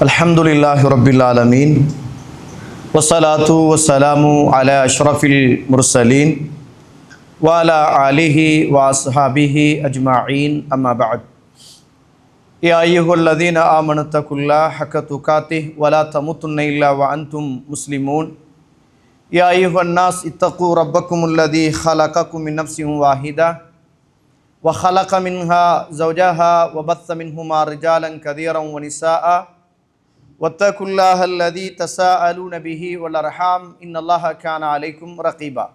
அல்ஹம்துலில்லாஹி ரப்பில் ஆலமீன் வஸ்ஸலாத்து வஸ்ஸலாமு அலா அஷ்ரஃபில் முர்சலீன் வ அலா ஆலிஹி வ அஸ்ஹாபிஹி அஜ்மஈன் அம்மா பஅத். யா அய்யுஹல்லதீன ஆமனு தகுல்லாஹ ஹக்க துகாத்திஹ் வ லா தமுத்துன்ன இல்லா வ அன்தும் முஸ்லிமூன். யா அய்யுஹன் நாஸ் இத்தகு ரப்பக்குமுல்லதீ ஹலகக்கும் மின் நஃப்ஸின் வாஹிதா வ ஹலக மின்ஹா ஸௌஜஹா வ பஸ்ஸ மின்ஹுமா ரிஜாலன் கதீரன் வ நிஸாஅ واتقوا الله الذي تساءلون به والأرحام إن الله كان عليكم رقيبا.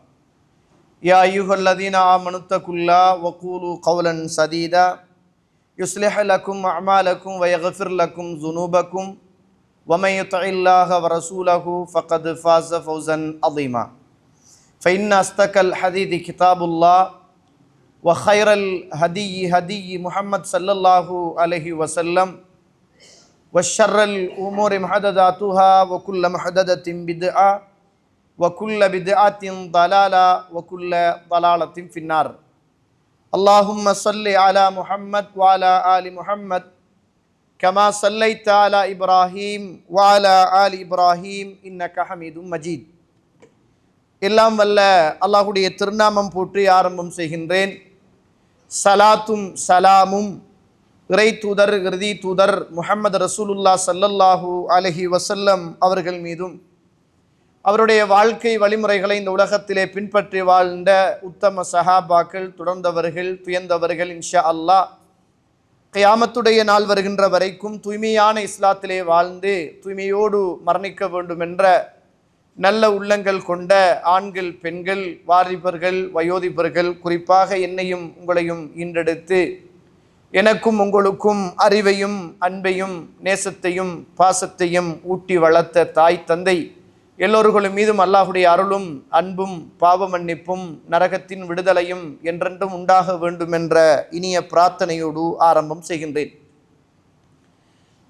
يا أيها الذين آمنوا اتقوا الله وقولوا قولا سديدا يصلح لكم أعمالكم ويغفر لكم ذنوبكم ومن يطع الله ورسوله فقد فاز فوزا عظيما. فإن أصدق الحديث كتاب الله وخير الهدي هدي محمد صلى الله عليه وسلم وشر الأمور محدثاتها وكل محدثة بدعة وكل بدعة ضلالة وكل ضلالة في النار. اللهم صل على محمد وعلى آل محمد كما صليت على إبراهيم وعلى آل إبراهيم إنك حميد مجيد. எல்லாம் வல்ல அல்லாஹ்வுடைய திருநாமம் போற்றி ஆரம்பம் செய்கின்றேன். சலாத்தும் சலாமும் இறை தூதர் இறுதி தூதர் முஹம்மது ரசூலுல்லாஹ் ஸல்லல்லாஹு அலைஹி வஸல்லம் அவர்கள் மீதும் அவருடைய வாழ்க்கை வழிமுறைகளை இந்த உலகத்திலே பின்பற்றி வாழ்ந்த உத்தம சஹாபாக்கள், தொடர்ந்தவர்கள், துயர்ந்தவர்கள் இன்ஷா அல்லாஹ் கியாமத்துடைய நாள் வருகின்ற வரைக்கும் தூய்மையான இஸ்லாத்திலே வாழ்ந்து தூய்மையோடு மரணிக்க வேண்டும் என்ற நல்ல உள்ளங்கள் கொண்ட ஆண்கள், பெண்கள், வாலிபர்கள், வயோதிபர்கள், குறிப்பாக என்னையும் உங்களையும் ஈன்றெடுத்து எனக்கும் உங்களுக்கும் அறிவையும் அன்பையும் நேசத்தையும் பாசத்தையும் ஊட்டி வளர்த்த தாய் தந்தை எல்லோர்களும் மீதும் அல்லாஹுடைய அருளும் அன்பும் பாவ மன்னிப்பும் நரகத்தின் விடுதலையும் என்றென்றும் உண்டாக வேண்டும் என்ற இனிய பிரார்த்தனையோடு ஆரம்பம் செய்கின்றேன்.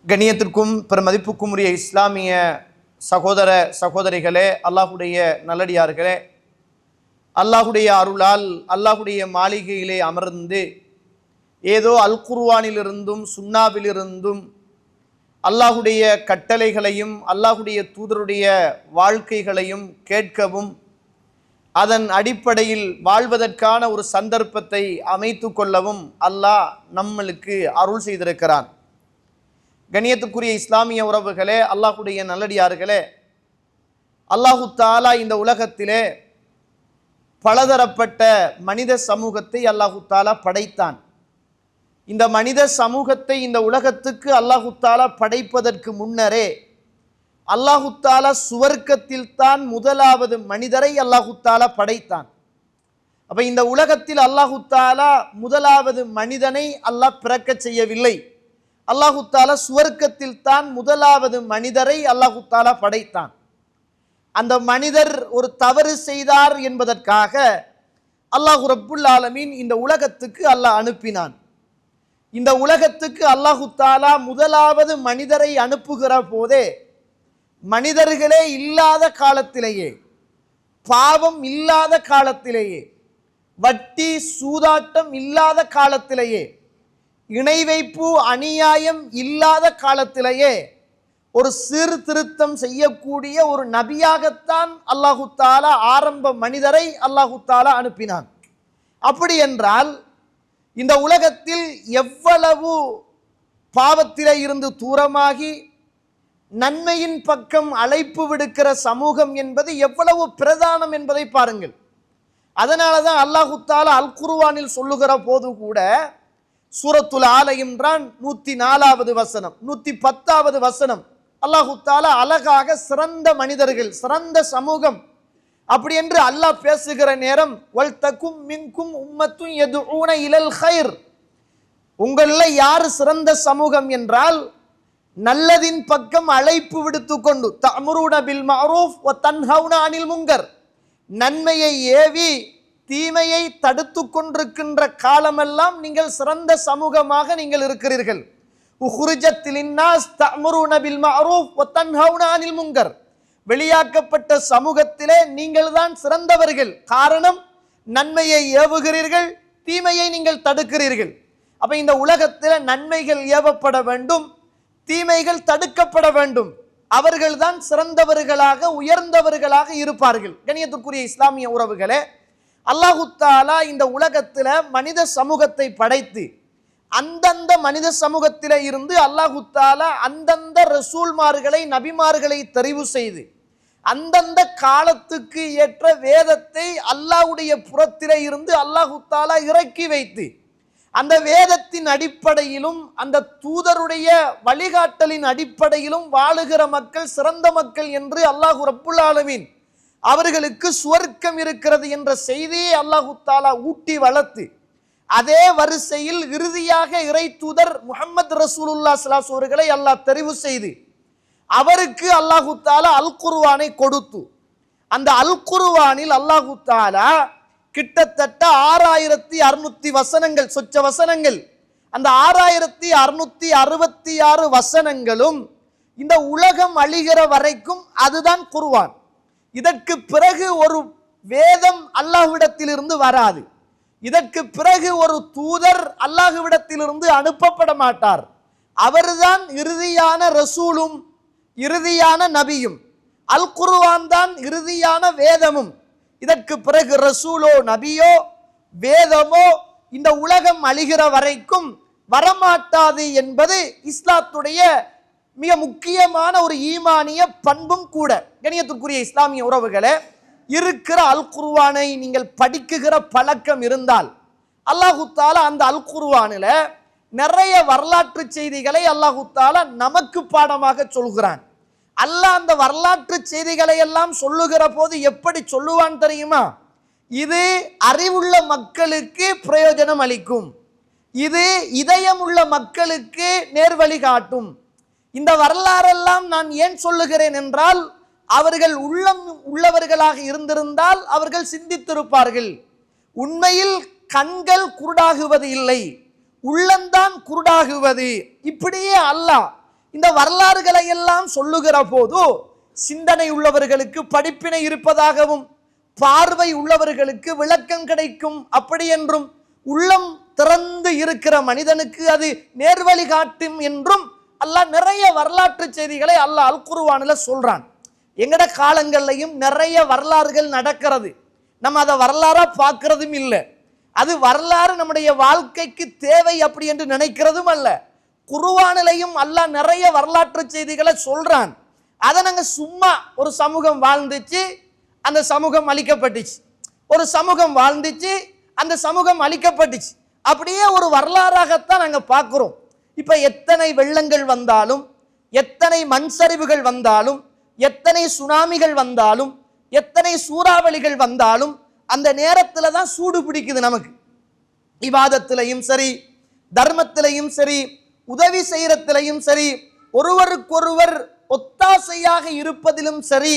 கண்ணியத்திற்கும் பெருமதிப்புக்கும் உரிய இஸ்லாமிய சகோதர சகோதரிகளே, அல்லாஹுடைய நல்லடியார்களே, அல்லாஹுடைய அருளால் அல்லாஹுடைய மாளிகையிலே அமர்ந்து ஏதோ அல் குர்ஆனிலிருந்தும் சுன்னாவிலிருந்தும் அல்லாஹுடைய கட்டளைகளையும் அல்லாஹுடைய தூதருடைய வாழ்க்கைகளையும் கேட்கவும் அதன் அடிப்படையில் வாழ்வதற்கான ஒரு சந்தர்ப்பத்தை அமைத்து கொள்ளவும் அல்லாஹ் நம்மளுக்கு அருள் செய்திருக்கிறான். கண்ணியத்துக்குரிய இஸ்லாமிய உறவுகளே, அல்லாஹுடைய நல்லடியார்களே, அல்லாஹு தஆலா இந்த உலகத்திலே பலதரப்பட்ட மனித சமூகத்தை அல்லாஹு தஆலா படைத்தான். இந்த மனித சமூகத்தை இந்த உலகத்துக்கு அல்லாஹு தஆலா படைப்பதற்கு முன்னரே அல்லாஹு தஆலா சுவர்க்கத்தில் தான் முதலாவது மனிதரை அல்லாஹு தஆலா படைத்தான். அப்ப இந்த உலகத்தில் அல்லாஹு தஆலா முதலாவது மனிதனை அல்லாஹ் பிறக்க செய்யவில்லை. அல்லாஹு தஆலா சுவர்க்கத்தில் தான் முதலாவது மனிதரை அல்லாஹு தஆலா படைத்தான். அந்த மனிதர் ஒரு தவறு செய்தார் என்பதற்காக அல்லாஹ் ரப்புல் ஆலமீன் இந்த உலகத்துக்கு அல்லாஹ் அனுப்பினான். இந்த உலகத்துக்கு அல்லாஹு தஆலா முதலாவது மனிதரை அனுப்புகிற போதே மனிதர்களே இல்லாத காலத்திலேயே, பாவம் இல்லாத காலத்திலேயே, வட்டி சூதாட்டம் இல்லாத காலத்திலேயே, இணை வைப்பு அநியாயம் இல்லாத காலத்திலேயே ஒரு சீர்திருத்தம் செய்யக்கூடிய ஒரு நபியாகத்தான் அல்லாஹு தஆலா ஆரம்ப மனிதரை அல்லாஹு தஆலா அனுப்பினான். அப்படி என்றால் இந்த உலகத்தில் எவ்வளவு பாவத்திலே இருந்து தூரமாகி நன்மையின் பக்கம் அழைப்பு விடுக்கிற சமூகம் என்பது எவ்வளவு பிரதானம் என்பதை பாருங்கள். அதனால தான் அல்லாஹு தஆலா அல் குர்ஆனில் சொல்லுகிற போது கூட சூரத்துல் ஆல இம்ரான் 104வது வசனம் 110வது வசனம் அல்லாஹு தஆலா அழகாக சிறந்த மனிதர்கள், சிறந்த சமூகம் அப்படி என்று அல்லாஹ் பேசுகிற நேரம் வல் தகும் மின்கும் உம்மத்துன் யதுஊன இலல் கைர், உங்களில் யார் சிறந்த சமூகம் என்றால் நல்லதின் பக்கம் அழைப்பு விடுத்து கொண்டு தஅமுருன பில் மஅரூஃப் வ தன்ஹவுன அனில் முன்கர், நன்மையை ஏவி தீமையை தடுத்து கொண்டிருக்கின்ற காலமெல்லாம் நீங்கள் சிறந்த சமூகமாக நீங்கள் இருக்கிறீர்கள். உஹ்ரிஜத் லின்னாஸ் தஅமுருன பில் மஅரூஃப் வ தன்ஹவுன அனில் முன்கர், வெளியாக்கப்பட்ட சமூகத்திலே நீங்கள் தான் சிறந்தவர்கள். காரணம், நன்மையை ஏவுகிறீர்கள், தீமையை நீங்கள் தடுக்கிறீர்கள். அப்ப இந்த உலகத்தில் நன்மைகள் ஏவப்பட வேண்டும், தீமைகள் தடுக்கப்பட வேண்டும். அவர்கள்தான் சிறந்தவர்களாக உயர்ந்தவர்களாக இருப்பார்கள். கண்ணியத்துக்குரிய இஸ்லாமிய உறவுகளே, அல்லாஹு தஆலா இந்த உலகத்தில் மனித சமூகத்தை படைத்து அந்தந்த மனித சமூகத்தில இருந்து அல்லாஹு தஆலா அந்தந்த ரசூல்மார்களை நபிமார்களை தெரிவு செய்து அந்தந்த காலத்துக்கு ஏற்ற வேதத்தை அல்லாஹ்வுடைய புறத்திலே இருந்து அல்லாஹு தஆலா இறக்கி வைத்து அந்த வேதத்தின் அடிப்படையிலும் அந்த தூதருடைய வழிகாட்டலின் அடிப்படையிலும் வாழுகிற மக்கள் சிறந்த மக்கள் என்று அல்லாஹ் ரப்புல் ஆலமீன் அவர்களுக்கு சுவர்க்கம் இருக்கிறது என்ற செய்தியை அல்லாஹு தஆலா ஊட்டி வளர்த்து அதே வரிசையில் இறுதியாக இறை தூதர் முஹம்மது ரசூலுல்லாஹ் ஸல்லல்லாஹு அலைஹி அவர்களை அல்லாஹ் தெரிவு செய்து அவருக்கு அல்லாஹு தஆலா அல் குர்ஆனை கொடுத்து அந்த அல் குர்ஆனில் அல்லாஹு தஆலா கிட்டத்தட்ட 6600 வசனங்கள் சொச்ச வசனங்கள், அந்த 6666 வசனங்களும் இந்த உலகம் அழிகிற வரைக்கும் அதுதான் குர்ஆன். இதற்கு பிறகு ஒரு வேதம் அல்லாஹ்விடத்திலிருந்து வராது. இதற்கு பிறகு ஒரு தூதர் அல்லாஹ்விடத்திலிருந்து அனுப்பப்பட மாட்டார். அவர்தான் இறுதியான ரசூலும் இறுதியான நபியும். அல் குர்ஆன் தான் இறுதியான வேதமும். இதற்கு பிறகு ரசூலோ நபியோ வேதமோ இந்த உலகம் அழிகிற வரைக்கும் வரமாட்டாது என்பது இஸ்லாத்துடைய மிக முக்கியமான ஒரு ஈமானிய பண்பும் கூட. கண்ணியத்துக்குரிய இஸ்லாமிய உறவுகளே, இருக்கிற அல் குர்ஆனை நீங்கள் படிக்குகிற பழக்கம் இருந்தால் அல்லாஹு தஆலா அந்த அல் குர்ஆனில் நிறைய வரலாற்று செய்திகளை அல்லாஹு தஆலா நமக்கு பாடமாக சொல்கிறான். அல்லாஹ் அந்த வரலாற்று செய்திகளை எல்லாம் சொல்லுகிற போது எப்படி சொல்லுவான் தெரியுமா? இது அறிவுள்ள மக்களுக்கு பிரயோஜனம் அளிக்கும், இது இதயம் உள்ள மக்களுக்கு நேர்வழி காட்டும். இந்த வரலாறெல்லாம் நான் ஏன் சொல்லுகிறேன் என்றால், அவர்கள் உள்ளம் உள்ளவர்களாக இருந்திருந்தால் அவர்கள் சிந்தித்திருப்பார்கள். உண்மையில் கண்கள் குருடாகுவது இல்லை, உள்ளம்தான் குருடாகுவது. இப்படியே அல்லாஹ் இந்த வரலாறுகளை எல்லாம் சொல்லுகிற போது சிந்தனை உள்ளவர்களுக்கு படிப்பினை இருப்பதாகவும் பார்வை உள்ளவர்களுக்கு விளக்கம் கிடைக்கும் அப்படி என்றும் உள்ளம் திறந்து இருக்கிற மனிதனுக்கு அது நேர்வழி காட்டும் என்றும் அல்லாஹ் நிறைய வரலாற்று செய்திகளை அல்லாஹ் அல் குர்ஆனில் சொல்றான். எங்கட காலங்கள்லையும் நிறைய வரலாறுகள் நடக்கிறது, நம்ம அதை வரலாறா பார்க்கறதும் இல்லை. அது வரலாறு நம்முடைய வாழ்க்கைக்கு தேவை அப்படி என்று நினைக்கிறதும் அல்ல. குர்ஆனிலையும் அல்லாஹ் நிறைய வரலாற்று செய்திகளை சொல்றான். அதை நாங்கள் சும்மா ஒரு சமூகம் வாழ்ந்துச்சு, அந்த சமூகம் அழிக்கப்பட்டுச்சு, ஒரு சமூகம் வாழ்ந்துச்சு, அந்த சமூகம் அழிக்கப்பட்டுச்சு, அப்படியே ஒரு வரலாறாகத்தான் நாங்கள் பார்க்குறோம். இப்போ எத்தனை வெள்ளங்கள் வந்தாலும், எத்தனை மண் சரிவுகள் வந்தாலும், எத்தனை சுனாமிகள் வந்தாலும், எத்தனை சூறாவளிகள் வந்தாலும் அந்த நேரத்தில் தான் சூடு பிடிக்குது நமக்கு. இபாதத்திலையும் சரி, தர்மத்திலையும் சரி, உதவி செய்யறதிலையும் சரி, ஒருவருக்கொருவர் ஒத்தாசையாக இருப்பதிலும் சரி,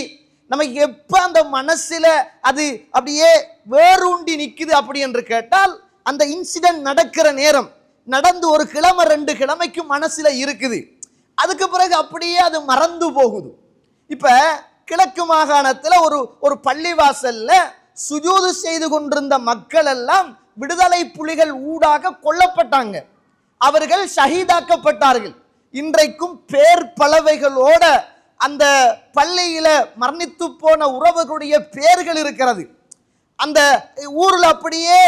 நமக்கு எப்ப அந்த மனசுல அது அப்படியே வேரூண்டி நிக்குது அப்படி என்று கேட்டால், அந்த இன்சிடென்ட் நடக்கிற நேரம் நடந்து ஒரு கிழமை 2 கிழமைக்கு மனசுல இருக்குது, அதுக்கு பிறகு அப்படியே அது மறந்து போகுது. இப்ப கிழக்கு மாகாணத்துல ஒரு பள்ளிவாசல்ல சுஜூது செய்து கொண்டிருந்த மக்கள் எல்லாம் விடுதலை புலிகள் ஊடாக கொல்லப்பட்டாங்க, அவர்கள் ஷஹீதாக்கப்பட்டார்கள். இன்றைக்கும் பேர் பலவைகளோட அந்த பள்ளியில மரணித்து போன உறவுகளுடைய பெயர்கள் இருக்கிறது. அந்த ஊர்ல அப்படியே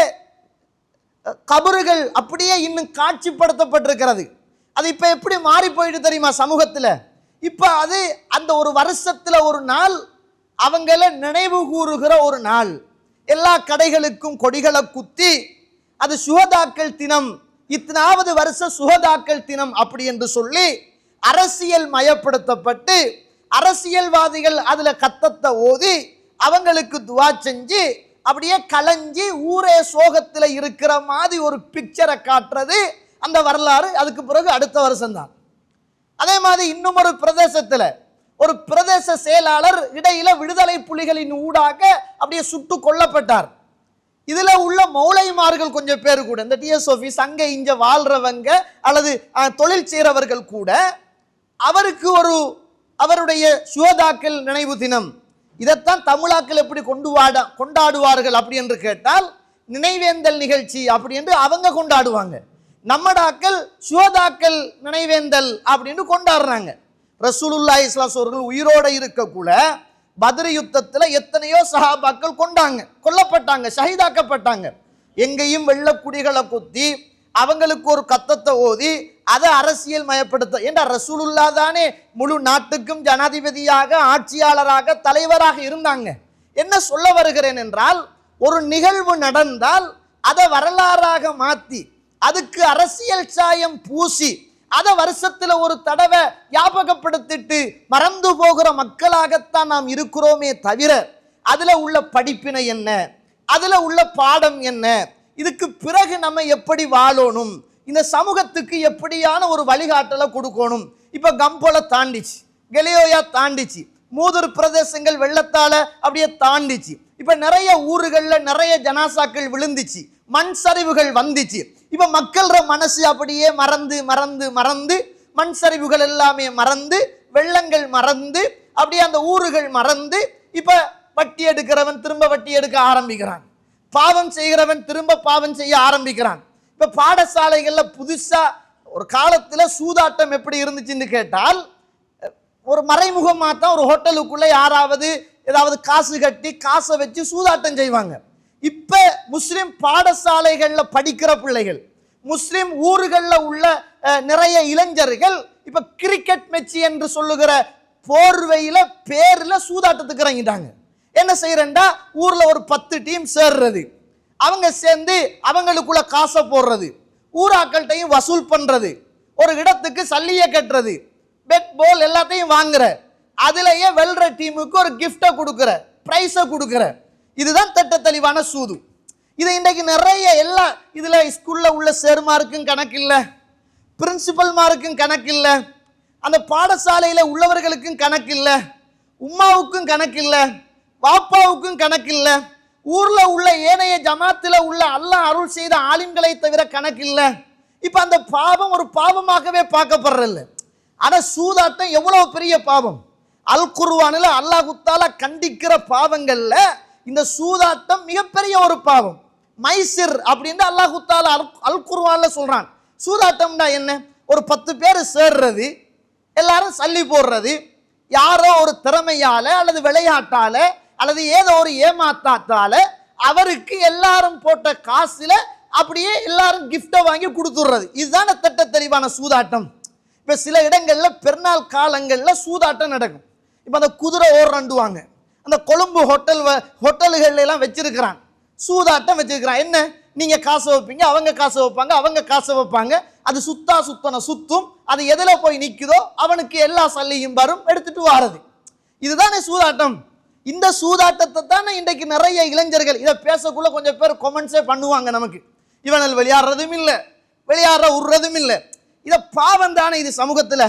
கபறுகள் அப்படியே இன்னும் காட்சிப்படுத்தப்பட்டிருக்கிறது. அது இப்ப எப்படி மாறி போயிட்டு தெரியுமா சமூகத்துல? இப்ப அது அந்த ஒரு வருஷத்துல ஒரு நாள் அவங்கள நினைவு கூறுகிற ஒரு நாள். எல்லா கடைகளுக்கும் கொடிகளை குத்தி அது சுஹதாக்கள் தினம், இத்தனாவது வருஷ சுஹதாக்கள் தினம் அப்படி என்று சொல்லி அரசியல் மயப்படுத்தப்பட்டு அரசியல்வாதிகள் அதுல கத்தத்தை ஓதி அவங்களுக்கு துவா செஞ்சு அப்படியே கலைஞ்சி ஊரே சோகத்தில் இருக்கிற மாதிரி ஒரு பிக்சரை காட்டுறது அந்த வரலாறு. அதுக்கு பிறகு அடுத்த வருஷம் தான். அதே மாதிரி இன்னும் ஒரு பிரதேசத்தில் ஒரு பிரதேச செயலாளர் இடையில விடுதலை புலிகளின் ஊடாக அப்படியே சுட்டு கொல்லப்பட்டார். இதுல உள்ள மௌலைமார்கள் கொஞ்சம் பேர் கூட, இந்த டிஎஸ் ஆபீஸ் அங்க இங்க வாழ்றவங்க அல்லது தொழில் செய்கிறவர்கள் கூட அவருக்கு ஒரு அவருடைய சுஹதாக்கள் நினைவு தினம், இதைத்தான் தமிழாக்கள் எப்படி கொண்டாடுவார்கள் அப்படி என்று கேட்டால் நினைவேந்தல் நிகழ்ச்சி அப்படி என்று அவங்க கொண்டாடுவாங்க. நம்மடாக்கள் சுஹதாக்கள் நினைவேந்தல் அப்படின்னு கொண்டாடுறாங்க. ரசூலுல்லாஹி ஸல்லல்லாஹு அலைஹி வஸல்லம் உயிரோட இருக்கக்குள்ள பத்ர் யுத்தத்துல எத்தனையோ சஹாபாக்கள் கொல்லப்பட்டாங்க, ஷஹீதாக்கப்பட்டாங்க. எங்கேயும் வெள்ளக்குடிகளை குத்தி அவங்களுக்கு ஒரு கத்தத்தை ஓதி அதை அரசியல் மயப்படுத்த. ஏண்டா ரசூலுல்லாஹ் தானே முழு நாட்டுக்கும் ஜனாதிபதியாக, ஆட்சியாளராக, தலைவராக இருந்தாங்க. என்ன சொல்ல வருகிறேன் என்றால், ஒரு நிகழ்வு நடந்தால் அதை வரலாறாக மாத்தி அதுக்கு அரசியல் சாயம் பூசி அதை வருஷத்துல ஒரு தடவை ஞாபகப்படுத்திட்டு மறந்து போகிற மக்களாகத்தான் நாம் இருக்கிறோமே தவிர அதுல உள்ள படிப்பினை என்ன, அதுல உள்ள பாடம் என்ன, இதுக்கு பிறகு நம்ம எப்படி வாழணும், இந்த சமூகத்துக்கு எப்படியான ஒரு வழிகாட்டலை கொடுக்கணும். இப்ப கம்போல தாண்டிச்சு, கெலியோயா தாண்டிச்சு, மூதூர் பிரதேசங்கள் வெள்ளத்தால அப்படியே தாண்டிச்சு. இப்ப நிறைய ஊர்கள்ல நிறைய ஜனாசாக்கள் விழுந்துச்சு, மண் சரிவுகள் வந்துச்சு. இப்ப மக்கள மனசு அப்படியே மறந்து மறந்து மறந்து மண் சரிவுகள் எல்லாமே மறந்து, வெள்ளங்கள் மறந்து, அப்படியே அந்த ஊர்கள் மறந்து, இப்ப வட்டி எடுக்கிறவன் திரும்ப வட்டி எடுக்க ஆரம்பிக்கிறான், பாவம் செய்கிறவன் திரும்ப பாவம் செய்ய ஆரம்பிக்கிறான். இப்ப பாடசாலைகள்ல புதுசா ஒரு காலத்துல சூதாட்டம் எப்படி இருந்துச்சுன்னு கேட்டால், ஒரு மறைமுகமா தான் ஒரு ஹோட்டலுக்குள்ள யாராவது ஏதாவது காசு கட்டி காசை வச்சு சூதாட்டம் செய்வாங்க. இப்ப முஸ்லிம் பாடசாலைகள்ல படிக்கிற பிள்ளைகள், முஸ்லிம் ஊர்கள்ல உள்ள நிறைய இளைஞர்கள் இப்ப கிரிக்கெட் மெச்சி என்று சொல்லுகிற போர்வையில பேர்ல சூதாட்டத்துக்கு இறங்கிட்டாங்க. என்ன செய்யறா, ஊர்ல ஒரு 10 டீம் சேர்றது, அவங்க சேர்ந்து அவங்களுக்குள்ள காசை போடுறது, ஊராக்கள்கிட்டையும் வசூல் பண்றது, ஒரு இடத்துக்கு சல்லிய கட்டுறது, பெட் பால் எல்லாத்தையும் வாங்குற, அதுலயே வெல்ற டீமுக்கு ஒரு கிஃப்டை கொடுக்குற, பிரைஸை கொடுக்குற. இதுதான் திட்ட தெளிவான சூது. இது இன்றைக்கு நிறைய எல்லா இதுல ஸ்கூல்ல உள்ள சேர்மாருக்கும் கணக்கு இல்லை, பிரின்சிபல் மாருக்கும் கணக்கு இல்லை, அந்த பாடசாலையில உள்ளவர்களுக்கும் கணக்கு இல்லை, உம்மாவுக்கும் கணக்கு இல்லை, பாப்பாவுக்கும் கணக்கு இல்லை, ஊர்ல உள்ள ஏனைய ஜமாத்துல உள்ள அல்லாஹ் அருள் செய்த ஆலிம்களை தவிர கணக்கு இல்லை. இப்ப அந்த பாவம் ஒரு பாவமாகவே பார்க்கப்படுறதில்ல. ஆனா சூதாட்டம் எவ்வளவு பெரிய பாவம். அல் குர்ஆனில் அல்லாஹ் தஆலா கண்டிக்கிற பாவங்கள்ல இந்த சூதாட்டம் மிகப்பெரிய ஒரு பாவம். மைசிர் அப்படின்னு அல்லாஹ் தஆலா அல் குர்ஆன்ல சொல்றான். சூதாட்டம்னா என்ன? ஒரு 10 பேர் சேர்றது, எல்லாரும் சல்லி போடுறது, யாரோ ஒரு திறமையால அல்லது விளையாட்டால அல்லது ஏதோ ஒரு ஏமாத்தாத்தால அவருக்கு எல்லாரும் போட்ட காசுல அப்படியே எல்லாரும் கிஃப்டை வாங்கி கொடுத்துடுறது. இதுதான் திட்ட தெளிவான சூதாட்டம். இப்ப சில இடங்கள்ல பெருநாள் காலங்கள்ல சூதாட்டம் நடக்கும். இப்ப அந்த குதிரை ஓடுறாண்டுவாங்க, அந்த கொழும்பு ஹோட்டல்கள் எல்லாம் வச்சிருக்கிறான், சூதாட்டம் வச்சிருக்கிறான். என்ன, நீங்க காசை வைப்பீங்க, அவங்க காசை வைப்பாங்க, அவங்க காசை வைப்பாங்க, அது சுத்தும், அது எதுல போய் நிக்குதோ அவனுக்கு எல்லா சல்லியும் வரும், எடுத்துட்டு வாரது. இதுதானே சூதாட்டம். இந்த சூதாட்டத்தை தானே இன்றைக்கு நிறைய இளைஞர்கள் இதை பேசக்குள்ள கொஞ்சம் பேர் கொமெண்ட்ஸே பண்ணுவாங்க, நமக்கு இவனால் விளையாடுறதும் இல்லை, விளையாடுற உடுறதும் இல்லை. இதை பாவம் தானே இது. சமூகத்துல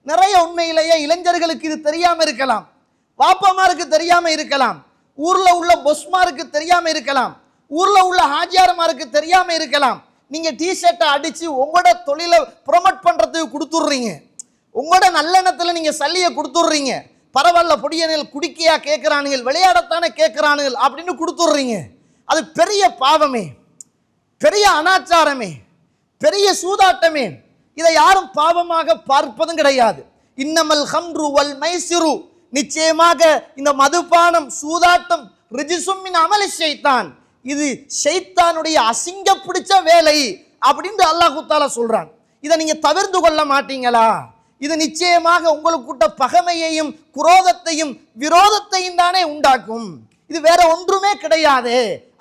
நிறைய உண்மையிலேயே இளைஞர்களுக்கு இது தெரியாம இருக்கலாம், வாப்பமாருக்கு தெரியாம இருக்கலாம், ஊர்ல உள்ள பொஸ்மாருக்கு தெரியாம இருக்கலாம், ஊர்ல உள்ள ஹாஜியார்மாருக்கு தெரியாம இருக்கலாம். நீங்க டிஷர்ட்டை அடிச்சு உங்களோட தொழிலை ப்ரொமோட் பண்றதுக்கு கொடுத்துடுறீங்க, உங்களோட நல்லெண்ணத்துல நீங்க சல்லியை கொடுத்துடுறீங்க. பரவாயில்ல, பொடியனில் குடிக்கையா கேட்கிறானுங்கள், விளையாடத்தானே கேட்கிறானுங்கள் அப்படின்னு கொடுத்துடுறீங்க. அது பெரிய பாவமே, பெரிய அனாச்சாரமே, பெரிய சூதாட்டமே. இதை யாரும் பாவமாக பார்ப்பதும் கிடையாது. இன்னமல் ஹம்ரு வல் மைசிரு, நிச்சயமாக இந்த மதுபானம் சூதாட்டம் ரிஜிசும் மின் அமலி ஷைத்தான், இது ஷைத்தானுடைய அசிங்க பிடிச்ச வேலை அப்படின்னு அல்லாஹ் தஆலா சொல்றான். இதை நீங்க தவிர்த்து கொள்ள மாட்டீங்களா? இது நிச்சயமாக உங்களுக்கு பகைமையையும் குரோதத்தையும் விரோதத்தையும் தானே உண்டாக்கும், இது வேற ஒன்றுமே கிடையாது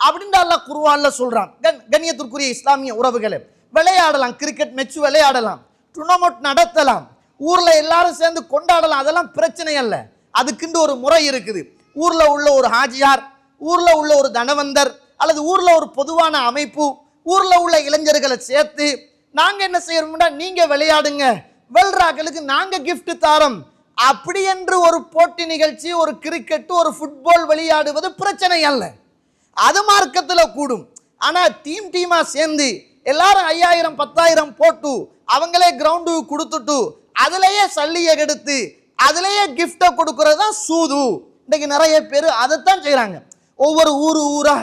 அப்படின்னு அல்லாஹ் குர்ஆன்ல சொல்றான். கண்ணியத்திற்குரிய இஸ்லாமிய உறவுகளே, விளையாடலாம், கிரிக்கெட் மேட்ச் விளையாடலாம், டூர்னாமெண்ட் நடத்தலாம், ஊர்ல எல்லாரும் சேர்ந்து கொண்டாடலாம், அதெல்லாம் பிரச்சனை அல்ல. அதுக்குண்டு ஒரு முறை இருக்குது. ஊர்ல உள்ள ஒரு ஹாஜியார், ஊர்ல உள்ள ஒரு தனவந்தர் அல்லது ஊர்ல ஒரு பொதுவான அமைப்பு, ஊர்ல உள்ள இளைஞர்களை சேர்த்து நாங்க என்ன செய்யறோம்னா, நீங்க விளையாடுங்க, வெல்றாக்களுக்கு நாங்க கிஃப்ட் தாரோம் அப்படி என்று ஒரு போட்டி நிகழ்ச்சி, ஒரு கிரிக்கெட், ஒரு ஃபுட்பால் விளையாடுவது பிரச்சனை அல்ல, அது மார்க்கத்துல கூடும். ஆனா டீமா சேர்ந்து எல்லாரும் 5000 10,000 போட்டு அவங்களே கிரவுண்டுக்கு கொடுத்துட்டு அதுலயே சல்லியை எடுத்து அதுலயே கிஃப்டை கொடுக்கறது தான் சூது. இன்னைக்கு நிறைய பேர் அதைத்தான் செய்யறாங்க. ஒவ்வொரு ஊரா,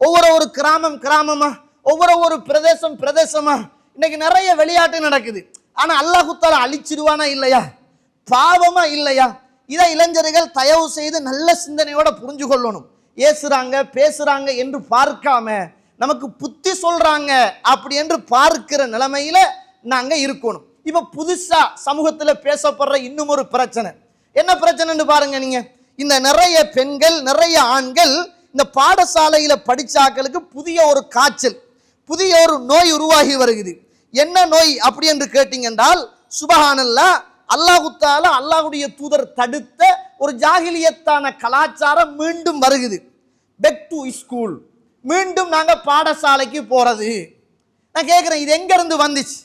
ஒவ்வொரு கிராமமா, ஒவ்வொரு பிரதேசமா இன்னைக்கு நிறைய விளையாட்டு நடக்குது. ஆனா அல்லாஹ் தஆலா அழிச்சிடுவானா இல்லையா, பாவமா இல்லையா? இதை இளைஞர்கள் தயவு செய்து நல்ல சிந்தனையோட புரிஞ்சு கொள்ளணும். ஏசுறாங்க பேசுறாங்க என்று பார்க்காம நமக்கு புத்தி சொல்றாங்க அப்படி என்று பார்க்கிற நிலைமையில நாங்க இருக்கணும். இப்ப புதுசா சமூகத்துல பேசப்படுற இன்னும் ஒரு பிரச்சனை என்ன பிரச்சனைன்னு பாருங்க. நீங்க இந்த நிறைய பெண்கள் நிறைய ஆண்கள் இந்த பாடசாலையில படிச்சாக்களுக்கு புதிய ஒரு காய்ச்சல், புதிய ஒரு நோய் உருவாகி வருகிறது. என்ன நோய் அப்படி என்று கேட்டீங்கன்றால், சுபஹானல்லாஹ், அல்லாஹ் தஆலா அல்லாஹ்வுடைய தூதர் தடுத்த ஒரு ஜாகிலியத்தான கலாச்சாரம் மீண்டும் வருகிறது. பேக் டு ஸ்கூல், மீண்டும் நாங்க பாடசாலைக்கு போறது. நான் கேட்கிறேன், இது எங்க இருந்து வந்துச்சு?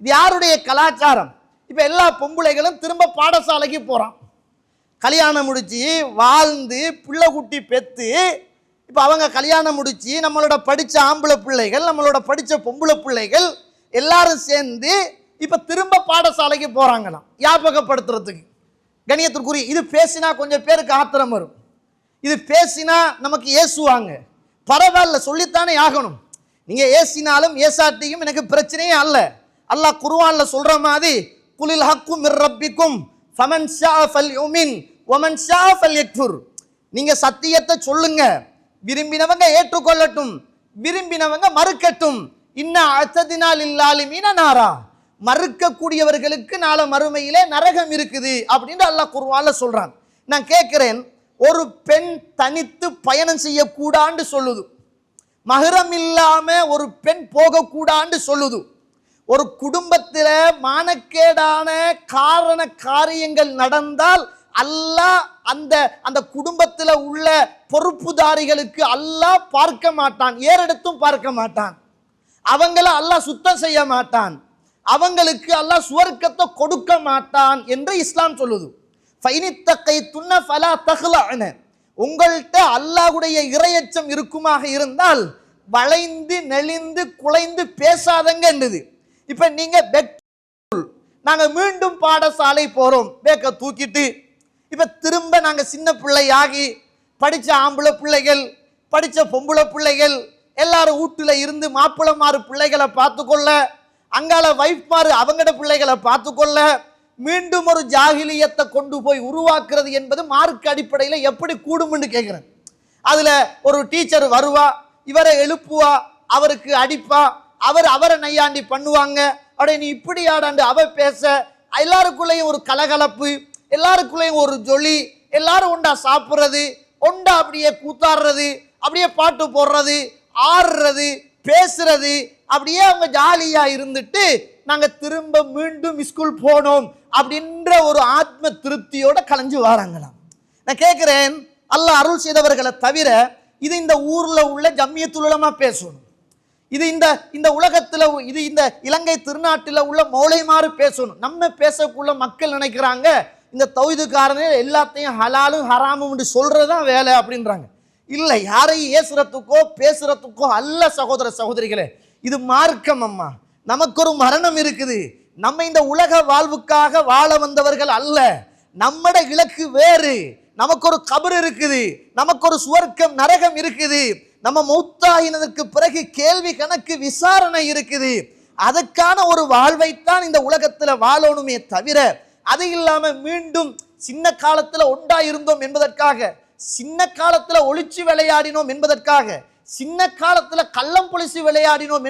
இது யாருடைய கலாச்சாரம்? இப்ப எல்லா பொம்பளைகளும் திரும்ப பாடசாலைக்கு போறான். கல்யாணம் முடிச்சு வாழ்ந்து பிள்ளை குட்டி பெத்து இப்போ அவங்க கல்யாணம் முடிச்சு நம்மளோட படித்த ஆம்பளை பிள்ளைகள் நம்மளோட படித்த பொம்பளை பிள்ளைகள் எல்லாரும் சேர்ந்து இப்போ திரும்ப பாடசாலைக்கு போகிறாங்களாம் ஞாபகப்படுத்துறதுக்கு. கணியத்திற்குரிய இது பேசினா கொஞ்சம் பேருக்கு ஆத்திரம் வரும். இது பேசினா நமக்கு ஏசுவாங்க. பரவாயில்ல, சொல்லித்தானே ஆகணும். நீங்கள் ஏசினாலும் ஏசாட்டியும் எனக்கு பிரச்சனையே அல்ல. அல்லாஹ் குர்ஆன்ல சொல்கிற மாதிரி குலில் ஹக்கு மிர் ரப்பிக்கும் ஃபமன் ஷா ஃபல்யுமின் வமன் ஷா ஃபல்யக்ஃபுர். நீங்கள் சத்தியத்தை சொல்லுங்க, விரும்பினவங்க ஏற்றுக்கொள்ளட்டும், விரும்பினவங்க மறுக்கட்டும். இன்ன அத்ததினா லில்லாலிமீன நாரா, மறுக்கக்கூடியவர்களுக்கு நாளை மறுமையிலே நரகம் இருக்குது அப்படின்னு அல்லாஹ் குர்ஆன்ல சொல்றான். நான் கேட்கிறேன், ஒரு பெண் தனித்து பயணம் செய்யக்கூடான்னு சொல்லுது, மஹரம் இல்லாம ஒரு பெண் போகக்கூடான்னு சொல்லுது. ஒரு குடும்பத்தில் மானக்கேடான காரண காரியங்கள் நடந்தால் அல்லாஹ் அந்த அந்த குடும்பத்தில் உள்ள பொறுப்புதாரிகளுக்கு அல்லாஹ் பார்க்க மாட்டான், ஏறெடுத்தும் பார்க்க மாட்டான். அவங்கள அல்லாஹ் சுத்தம் செய்ய மாட்டான், அவங்களுக்கு அல்லாஹ் சுவர்க்கத்தை கொடுக்க மாட்டான் என்று இஸ்லாம் சொல்லுது. ஃபைனித்தகைத்துன்ன ஃபலா தஹ்லஅன, உங்கள்கிட்ட அல்லாஹ்வுடைய இறையச்சம் இருக்குமாக இருந்தால் வளைந்து நெளிந்து குலைந்து பேசாதங்க என்றது. இப்ப நீங்க நாங்க மீண்டும் பாடசாலை போறோம், பேக்க தூக்கிட்டு இப்ப திரும்ப நாங்க சின்ன பிள்ளையாகி படிச்ச ஆம்பளை பிள்ளைகள் படிச்ச பொம்பளை பிள்ளைகள் எல்லாரும் வீட்டுல இருந்து மாப்பிளமாறு பிள்ளைகளை பார்த்துக்கொள்ள, அங்கால வைஃப்மாறு அவங்கட பிள்ளைகளை பார்த்துக்கொள்ள, மீண்டும் ஒரு ஜாகிலியத்தை கொண்டு போய் உருவாக்குறது என்பது மார்க் அடிப்படையில் எப்படி கூடும்னு கேட்கிறேன். அதுல ஒரு டீச்சர் வருவா, இவரை எழுப்புவா, அவருக்கு அடிப்பா, அவரை நையாண்டி பண்ணுவாங்க. அப்படியே நீ இப்படி ஆடாண்டு அவ பேச, எல்லாருக்குள்ளேயும் ஒரு கலகலப்பு, எல்லாருக்குள்ளேயும் ஒரு ஜொலி, எல்லாரும் ஒண்டா சாப்பிட்றது, ஒண்டா அப்படியே கூத்தாடுறது, அப்படியே பாட்டு போடுறது, ஆடுறது, பேசுறது, அப்படியே அவங்க ஜாலியா இருந்துட்டு நாங்க திரும்ப மீண்டும் ஸ்கூல் போனோம் அப்படின்ற ஒரு ஆத்ம திருப்தியோட கலைஞ்சு வராங்களாம். நான் கேட்கிறேன், அல்லாஹ் அருள் செய்தவர்களை தவிர இது இந்த ஊர்ல உள்ள ஜம்மியத்துல் உலமா பேசணும், இது இந்த உலகத்துல இது இந்த இலங்கை திருநாட்டில் உள்ள மௌலைமாறு பேசணும். நம்ம பேசக்குள்ள மக்கள் நினைக்கிறாங்க இந்த தௌஹீதுக்காரனே எல்லாத்தையும் ஹலாலும் ஹராமும் சொல்றதுதான் வேலை அப்படின்றாங்க. இல்லை, யாரையும் ஏசுறதுக்கோ பேசுறதுக்கோ அல்ல சகோதர சகோதரிகளே, இது மார்க்கம். அம்மா, நமக்கு ஒரு மரணம் இருக்குது. நம்ம இந்த உலக வாழ்வுக்காக வாழ வந்தவர்கள் அல்ல. நம்மட இலக்கு வேறு. நமக்கு ஒரு கபர் இருக்குது, நமக்கு ஒரு சுவர்க்கம் நரகம் இருக்குது, நம்ம மௌத்தாகினதற்கு பிறகு கேள்வி கணக்கு விசாரணை இருக்குது. அதுக்கான ஒரு வாழ்வைத்தான் இந்த உலகத்துல வாழணுமே தவிர, அது இல்லாம மீண்டும் சின்ன காலத்துல ஒண்டா இருந்தோம் என்பதற்காக, சின்ன காலத்துல ஒளிச்சு விளையாடினோம் என்பதற்காக, சின்ன காலத்துல கள்ளம் பொலிச்சு விளையாடினோம்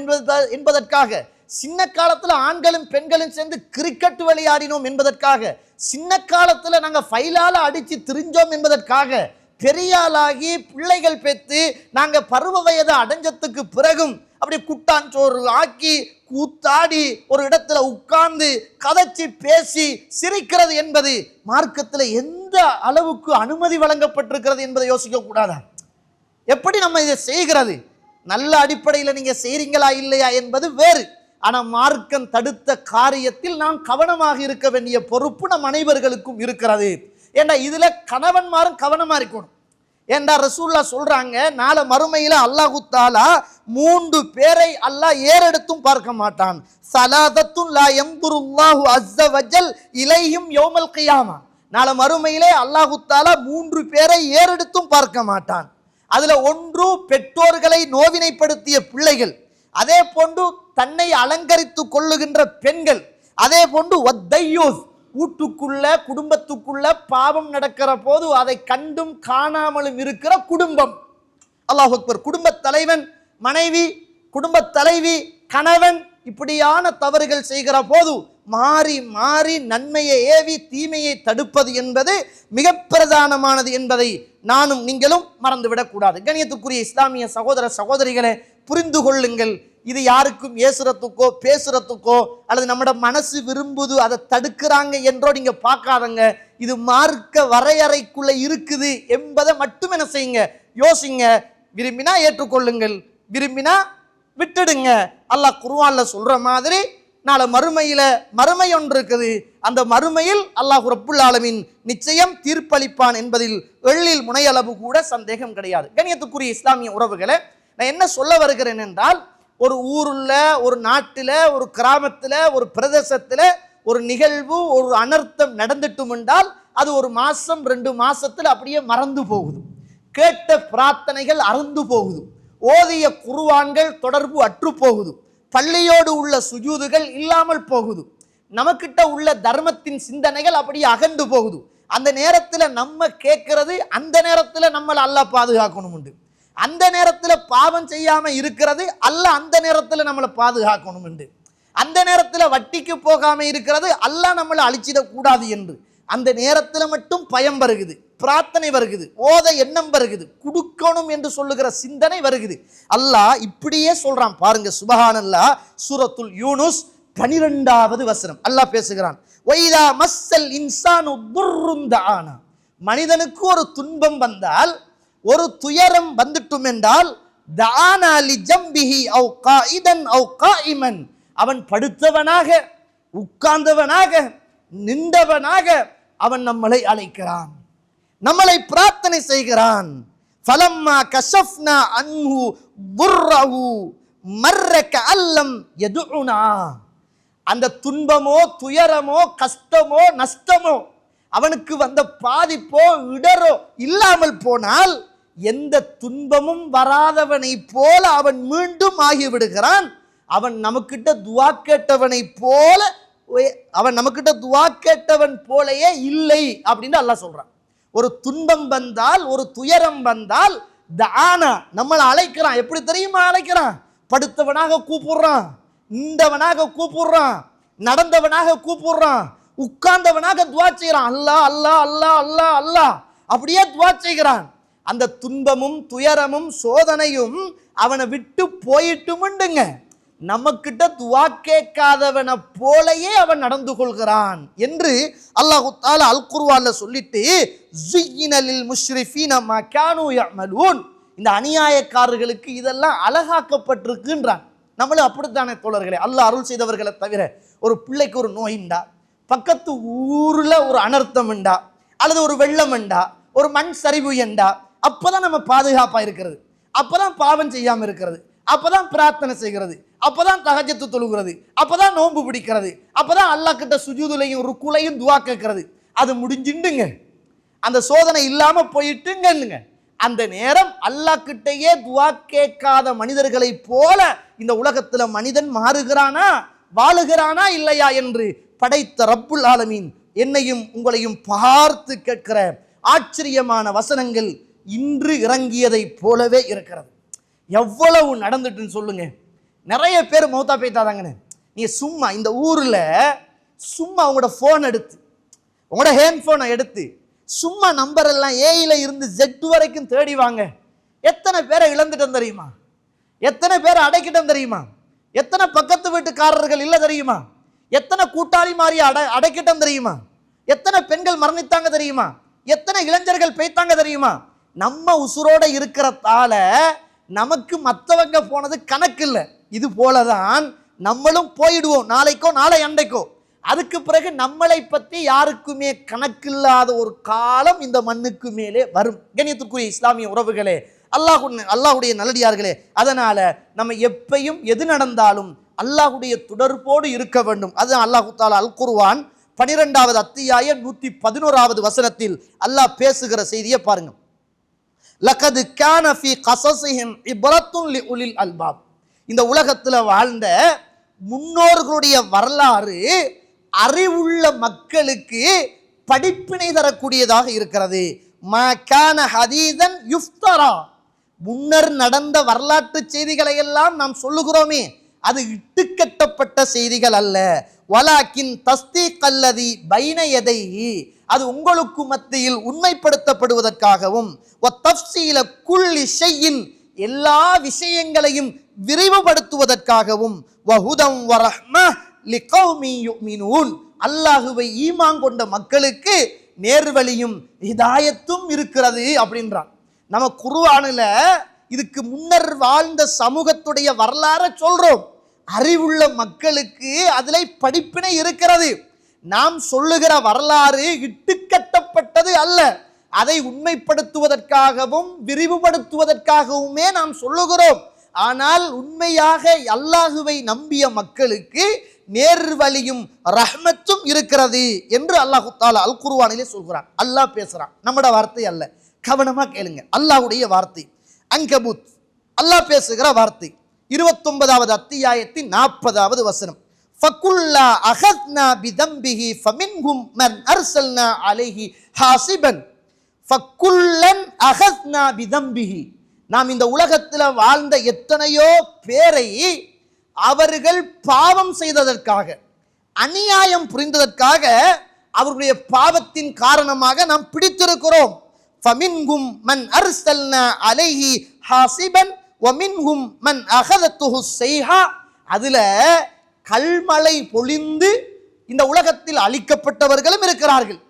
என்பதற்காக, சின்ன காலத்துல ஆண்களும் பெண்களும் சேர்ந்து கிரிக்கெட் விளையாடினோம் என்பதற்காக, சின்ன காலத்துல நாங்க ஃபைலால அடிச்சு திரிஞ்சோம் என்பதற்காக, பெரியாளாகி பிள்ளைகள் பெற்று நாங்க பருவ வயதை அடைஞ்சதுக்கு பிறகும் அப்படி குட்டாஞ்சோறு ஆக்கி கூத்தாடி ஒரு இடத்துல உட்கார்ந்து கதைச்சி பேசி சிரிக்கிறது என்பது மார்க்கத்தில் எந்த அளவுக்கு அனுமதி வழங்கப்பட்டிருக்கிறது என்பதை யோசிக்க கூடாதா? எப்படி நம்ம இதை செய்கிறது? நல்ல அடிப்படையில் நீங்க செய்றீங்களா இல்லையா என்பது வேறு. ஆனா மார்க்கம் தடுத்த காரியத்தில் நாம் கவனமாக இருக்க வேண்டிய பொறுப்பு நம் அனைவர்களுக்கும் இருக்கிறது. ஏண்டா இதுல கணவன்மாரும் கவனமா இருக்கணும். ஏண்டா ரசூலுல்லாஹ் சொல்றாங்க, நாளை மறுமையில அல்லாஹ் தஆலா 3 பேரை அல்லாஹ் ஏறெடுத்தும் பார்க்க மாட்டான். ஸலாதத்துன் லா யம்துருல்லாஹு அஸ்ஸ வஜல் இலைஹிம் யௌமல் கியாமா. நாளை மறுமையிலே அல்லாஹ் தஆலா 3 பேரை ஏறெடுத்தும் பார்க்க மாட்டான். அதுல ஒன்று பெற்றோர்களை நோவினைப்படுத்திய பிள்ளைகள், அதே போன்று தன்னை அலங்கரித்து கொள்ளுகின்ற பெண்கள், அதே போன்று வத்தையூஸ், வீட்டுக்குள்ள குடும்பத்துக்குள்ள பாவம் நடக்கிற போது அதை கண்டும் காணாமலும் இருக்கிற குடும்பம். அல்லாஹ் அக்பர். குடும்ப தலைவன் மனைவி, குடும்ப தலைவி கணவன் இப்படியான தவறுகள் செய்கிற போது மாறி மாறி நன்மையை ஏவி தீமையை தடுப்பது என்பது மிக பிரதானமானது என்பதை நானும் நீங்களும் மறந்துவிடக் கூடாது. கண்ணியத்துக்குரிய இஸ்லாமிய சகோதர சகோதரிகளை புரிந்து கொள்ளுங்கள். இது யாருக்கும் ஏசுறதுக்கோ பேசுறதுக்கோ அல்லது நம்மட மனசு விரும்புது அதை தடுக்கிறாங்க என்றோ நீங்க பார்க்காதங்க. இது மார்க்க வரையறைக்குள்ள இருக்குது என்பதை மட்டும் என்ன செய்யுங்க, யோசிங்க. விரும்பினா ஏற்றுக்கொள்ளுங்கள், விரும்பினா விட்டுடுங்க. அல்லாஹ் குர்ஆன்ல சொல்ற மாதிரி நாளை மறுமை ஒன்று இருக்குது. அந்த மறுமையில் அல்லாஹ் ரப்புல் ஆலமீன் நிச்சயம் தீர்ப்பளிப்பான் என்பதில் எள்ளில் முனையளவு கூட சந்தேகம் கிடையாது. கண்ணியத்துக்குரிய இஸ்லாமிய உறவுகளை, நான் என்ன சொல்ல வருகிறேன் என்றால், ஒரு ஊருல, ஒரு நாட்டில், ஒரு கிராமத்தில், ஒரு பிரதேசத்தில் ஒரு நிகழ்வு, ஒரு அனர்த்தம் நடந்துட்டும் என்றால் அது ஒரு மாசம் 2 மாசத்தில் அப்படியே மறந்து போகுது. கேட்ட பிரார்த்தனைகள் அறந்து போகுது. ஓதிய குர்ஆன்கள் தொடர்பு அற்று போகுது. பள்ளியோடு உள்ள சுஜூதுகள் இல்லாமல் போகுது. நமக்கிட்ட உள்ள தர்மத்தின் சிந்தனைகள் அப்படியே அகன்று போகுது. அந்த நேரத்தில் நம்ம கேட்கிறது, அந்த நேரத்தில் நம்மளை அல்லாஹ் பாதுகாக்கணும் உண்டு. அந்த நேரத்தில் பாவம் செய்யாம இருக்கிறது, அல்லாஹ் அந்த நேரத்தில் நம்மளை பாதுகாக்கணும் உண்டு. அந்த நேரத்தில் வட்டிக்கு போகாம இருக்கிறது, அல்லாஹ் நம்மளை அழிச்சிடக்கூடாது என்று அந்த நேரத்தில் மட்டும் பயம் வருகுது, பிரார்த்தனை வருகுது, ஓத எண்ணம் வருகுது, கொடுக்கணும் என்று சொல்லுகிற சிந்தனை வருகுது. அல்லாஹ் இப்படியே சொல்றான் பாருங்க. சுபஹானல்லாஹ். சூரத்துல் யூனுஸ் 12வது வசனம் அல்லாஹ் பேசுகிறான். வைதா மஸ்ஸல் இன்சானு துர்ருன் தஆனா. மனிதனுக்கு ஒரு துன்பம் வந்தால், ஒரு துயரம் வந்துட்டும் என்றால், தஆனா லி ஜம்பிஹி அவ் காயிதன் அவ் காயிமன், அவன் படுத்தவனாக, உட்கார்ந்தவனாக, நின்றவனாக அவன் நம்மளை அழைக்கிறான், நம்மளை பிரார்த்தனை செய்கிறான். ஃபலம்மா கஷஃப்னா அன்ஹு துர்ரஹு மர்ர கஅல்லம் யதுனா. அந்த துன்பமோ துயரமோ கஷ்டமோ நஷ்டமோ அவனுக்கு வந்த பாதிப்போ இடரோ இல்லாமல் போனால் எந்த துன்பமும் வராதவனை போல அவன் மீண்டும் ஆகிவிடுகிறான். அவன் நமக்கிட்ட துஆ கேட்டவனை போல, அவன் நமக்கிட்ட துஆ கேட்டவன் போலயே இல்லை அப்படின்னு அல்லாஹ் சொல்றான். ஒரு துன்பம் வந்தால், ஒரு துயரம் வந்தால், தஆனா நம்மளை அழைக்கிறான். எப்படி தெரியுமா அழைக்கிறான்? படுத்தவனாக கூப்பிடுறான், நின்றவனாக கூப்பிடுறான், நடந்தவனாக கூப்பிடுறான், உட்கார்ந்தவனாக துஆ செய்கிறான். அல்லாஹ் அல்லாஹ் அல்லாஹ் அல்லாஹ் அல்லாஹ் அப்படியே துஆ செய்கிறான். அந்த துன்பமும் துயரமும் சோதனையும் அவனை விட்டு போயிட்டுமுண்டுங்க, நமக்கிட்ட துஆ கேட்காதவனை போலயே அவன் நடந்து கொள்கிறான் என்று அல்லாஹ் தஆலா அல் குர்ஆன்ல சொல்லிட்டு, ஸுய்யின லில் முஷ்ரிஃபீன மா கானூ யஅமலூன், இந்த அநியாயக்காரர்களுக்கு இதெல்லாம் அழகாக்கப்பட்டிருக்குன்றான். நம்மளும் அப்படித்தானே தோழர்களே. அல்லாஹ் அருள் செய்தவர்களை தவிர, ஒரு பிள்ளைக்கு ஒரு நோயிண்டா, பக்கத்து ஊர்ல ஒரு அனர்த்தம் உண்டா, அல்லது ஒரு வெள்ளம் உண்டா, ஒரு மண் சரிவு என்றா, அப்பதான் நம்ம பாதுகாப்பா இருக்கிறது, அப்பதான் பாவம் செய்யாம இருக்கிறது, அப்பதான் பிரார்த்தனை செய்கிறது, அப்பதான் தஹஜ்ஜுத் தொழுகிறது, அப்பதான் நோன்பு பிடிக்கிறது, அப்பதான் அல்லாஹ் கிட்ட சுஜூதுலையும் ருக்குலையும் துஆ கேட்கிறது. அது முடிஞ்சிண்டுங்க, அந்த சோதனை இல்லாம போயிட்டுங்க. அந்த நேரம் அல்லாஹ் கிட்டயே துஆ கேட்காத மனிதர்களை போல இந்த உலகத்துல மனிதன் மாறுகிறானா, வாழுகிறானா இல்லையா என்று படைத்த ரப்புல் ஆலமீன் என்னையும் உங்களையும் பார்த்து கேட்கிற ஆச்சரியமான வசனங்கள் இன்று இறங்கியதை போலவே இருக்கிறது. எவ்வளவு நடந்துட்டுன்னு சொல்லுங்க. நிறைய பேர் மௌத்தா போய்த்தாதாங்கன்னு. நீ சும்மா இந்த ஊர்ல சும்மா உங்களோட போன் எடுத்து, உங்களோட ஹேண்ட் போனை எடுத்து சும்மா நம்பர் எல்லாம் ஏயில இருந்து ஜெட் வரைக்கும் தேடி வாங்க. எத்தனை பேரை இழந்துட்டோம் தெரியுமா? எத்தனை பேரை அடைக்கிட்டோம் தெரியுமா? எத்தனை பக்கத்து வீட்டுக்காரர்கள் இல்லை தெரியுமா? எத்தனை கூட்டாளி மாறி அடைக்கிட்டோம் தெரியுமா? எத்தனை பெண்கள் மரணித்தாங்க தெரியுமா? எத்தனை இளைஞர்கள் பேய்த்தாங்க தெரியுமா? நம்ம உசுரோட இருக்கிறதால நமக்கு மற்றவங்க போனது கணக்கு இல்லை. இது போலதான் நம்மளும் போயிடுவோம், நாளைக்கோ நாளை அண்டைக்கோ. அதுக்கு பிறகு நம்மளை பற்றி யாருக்குமே கணக்கில்லாத ஒரு காலம் இந்த மண்ணுக்கு மேலே வரும். கண்ணியத்திற்குரிய இஸ்லாமிய உறவுகளே, அல்லாஹுடைய நல்லடியார்களே, அதனால நம்ம எப்பையும் எது நடந்தாலும் அல்லாஹுடைய தொடர்போடு இருக்க வேண்டும். அது அல்லாஹு தஆலா அல் குர்ஆன் 12வது அத்தியாயம் 111வது வசனத்தில் அல்லாஹ் பேசுகிற செய்தியை பாருங்க. லகத் கான ஃபீ கஸஸிஹிம் இப்ரத்துன் லிஉலில் அல்பாப். இந்த உலகத்தில் வாழ்ந்த முன்னோர்களுடைய வரலாறு அறிவுள்ள மக்களுக்கு படிப்பினை தரக்கூடியதாக இருக்கிறது. மகான ஹதீதன் யுஃப்தரா, முன்னர் நடந்த வரலாற்று செய்திகளை எல்லாம் நாம் சொல்லுகிறோமே, அது இட்டுக்கட்டப்பட்ட செய்திகள் அல்ல. வலாக்கின் தஸ்தீக் அல்லதி பைன யதைஹி, அது உங்களுக்கு மத்தியில் உண்மைப்படுத்தப்படுவதற்காகவும், வத்தஃப்சீல குல்லி ஷைஇன், எல்லா விஷயங்களையும் விரிவுபடுத்துவதற்காகவும், வஹுதம் வரஹ்மஹ் லிகௌமி யுமினூன், அல்லாஹுவை ஈமான் கொண்ட மக்களுக்கு நேர்வழியும் ஹிதாயத்தும் இருக்கிறது அப்படின்றான். நம்ம குர்ஆனில் இதுக்கு முன்னர் வாழ்ந்த சமூகத்துடைய வரலாறை சொல்றோம். அறிவுள்ள மக்களுக்கு அதில் படிப்பினை இருக்கிறது. நாம் சொல்லுகிற வரலாறு இட்டுக்கட்டப்பட்டது அல்ல, அதை உண்மைப்படுத்துவதற்காகவும் விரிவுபடுத்துவதற்காகவுமே நாம் சொல்லுகிறோம். ஆனால் உண்மையாக அல்லாஹுவை நம்பிய மக்களுக்கு நேர்வழியும் ரஹ்மத்தும் இருக்கிறது என்று அல்லாஹு தஆலா அல் குர்ஆனிலே சொல்கிறான். அல்லாஹ் பேசுறான், நம்மட வார்த்தை அல்ல. கவனமா கேளுங்க, அல்லாஹ்வுடைய வார்த்தை. அன்கபூத் அல்லாஹ் பேசுகிற வார்த்தை 29வது அத்தியாயத்தின் 40வது வசனம். ஃபகுல்லா அகத்னா பிதம்பிஹி ஃபமின்ஹும் மன் அர்சல்னா அலைஹி ஹாசிபன். ஃபகுல்லன் அகத்னா பிதம்பிஹி, நாம் இந்த உலகத்தில் வாழ்ந்த எத்தனையோ பேரை அவர்கள் பாவம் செய்ததற்காக, அநியாயம் புரிந்ததற்காக, அவருடைய பாவத்தின் காரணமாக நாம் பிடித்திருக்கிறோம். ஃபமின்ஹும் மன் அர்சல்னா அலைஹி ஹாசிபன் வமின்ஹும் மன் அகதத்துஹு ஸைஹா, அதுல கல்மழை பொழிந்து இந்த உலகத்தில் அழிக்கப்பட்டவர்களும் இருக்கிறார்கள்.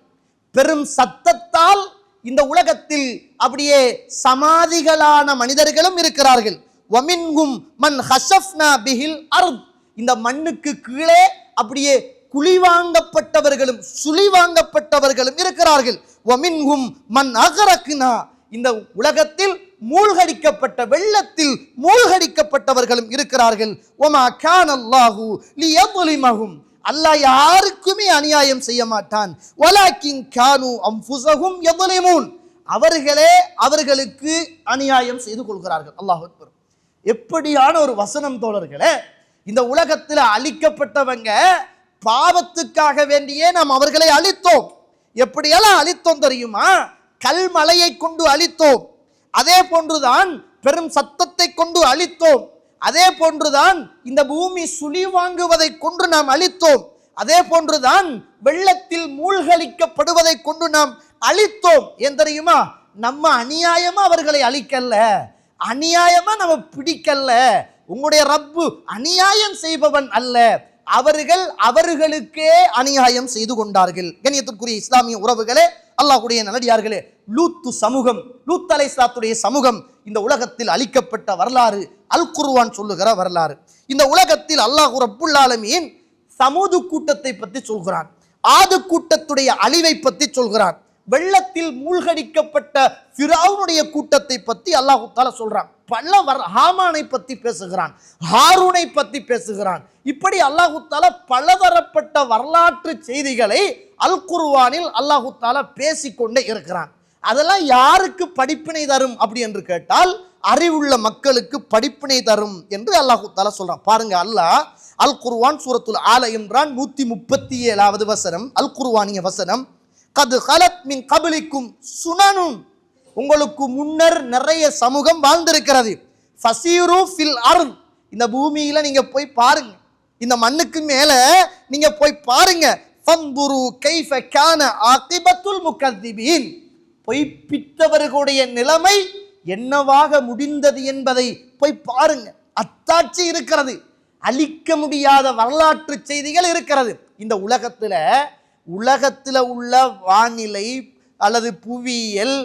பெரும் சத்தத்தால் இந்த உலகத்தில் அப்படியே சமாதிகளான மனிதர்களும் இருக்கிறார்கள். வமின்ஹும் மன் ஹஸஃப்னா பிஹில் அர்த், இந்த மண்ணுக்கு கீழே அப்படியே குழிவாங்கப்பட்டவர்களும் சுழிவாங்கப்பட்டவர்களும் இருக்கிறார்கள். வமின்ஹும் மன் அகரக்னா, இந்த உலகத்தில் மூழ்கடிக்கப்பட்ட வெள்ளத்தில் மூழ்கடிக்கப்பட்டவர்களும் இருக்கிறார்கள். வமா கானல்லாஹு லியظ்லிமஹும், அல்லாஹ் யாருக்குமே அநியாயம் செய்ய மாட்டான். வலாக்கின் கானு அன்ஃபுஸஹும் யظ்லிமூன், அவர்களே அவர்களுக்கு அநியாயம் செய்து கொள்கிறார்கள். அல்லாஹ் அக்பர். எப்படியான ஒரு வசனம் தோழர்களே! இந்த உலகத்தில் அழிக்கப்பட்டவங்க பாவத்துக்காக வேண்டியே நாம் அவர்களை அழித்தோம். எப்படியெல்லாம் அழித்தோம் தெரியுமா? கல்மலையை கொண்டு அழித்தோம், அதே போன்றுதான் பெரும் சத்தத்தை கொண்டு அழித்தோம், அதே போன்றுதான் இந்த பூமி சுழி வாங்குவதை கொண்டு நாம் அழித்தோம், அதே போன்றுதான் வெள்ளத்தில் மூழ்கடிக்கப்படுவதை கொண்டு நாம் அழித்தோம். ஏன் தெரியுமா? நம்ம அநியாயமா அவர்களை அழிக்கல்ல, அநியாயமா நம்ம பிடிக்கல்ல. உங்களுடைய ரப்பு அநியாயம் செய்பவன் அல்ல, அவர்கள் அவர்களுக்கே அநியாயம் செய்து கொண்டார்கள். கண்ணியத்திற்குரிய இஸ்லாமிய உறவுகளே, அல்லாஹ்வுடைய நல்லடியார்களே, லூத்து சமூகம், லூத் அலைஹிஸ்ஸலாத்துடைய சமூகம் இந்த உலகத்தில் அழிக்கப்பட்ட வரலாறு அல் குர்ஆன் சொல்லுகிற வரலாறு. இந்த உலகத்தில் அல்லாஹ் ரப்புல் ஆலமீன் சமூது கூட்டத்தை பற்றி சொல்கிறான், ஆது கூட்டத்துடைய அழிவை பற்றி சொல்கிறான், வெள்ளத்தில் மூழ்கடிக்கப்பட்ட ஃபிரௌனுடைய கூட்டத்தை பற்றி அல்லாஹ் தஆலா சொல்றான், பல ஹாமானை பற்றி பேசுகிறான், ஹாரூனை பற்றி பேசுகிறான். இப்படி அல்லாஹ் தஆலா பலதரப்பட்ட வரலாற்று செய்திகளை அல் குர்ஆனில் அல்லாஹ் தஆலா பேசிக்கொண்டே இருக்கிறான். அதெல்லாம் யாருக்கு படிப்பினை தரும் அப்படி என்று கேட்டால், அறிவுள்ள மக்களுக்கு படிப்பினை தரும் என்று அல்லாஹ் தஆலா சொல்றான். பாருங்க, அல்லாஹ் அல் குர்ஆன் சூரத்துல் ஆல இம்ரான் 137வது வசனம், அல் குர்ஆனிய வசனம். கத் கலத் மின் கப்லிக்கும் சுனனும், உங்களுக்கு முன்னர் நிறைய சமூகம் வாழ்ந்திருக்கிறது. ஃபசீரு ஃபில் அர்த், இந்த பூமியில நீங்க போய் பாருங்க, இந்த மண்ணுக்கு மேல நீங்க போய் பாருங்க. ஃபந்துரு கைஃப கான ஆகிபத்துல் முகத்திபீன், பொய்ப்பித்தவர்களுடைய நிலைமை என்னவாக முடிந்தது என்பதை போய் பாருங்க. அத்தாட்சி இருக்கிறது, அழிக்க முடியாத வரலாற்று செய்திகள் இருக்கிறது. இந்த உலகத்தில் உள்ள வானிலை அல்லது புவியியல்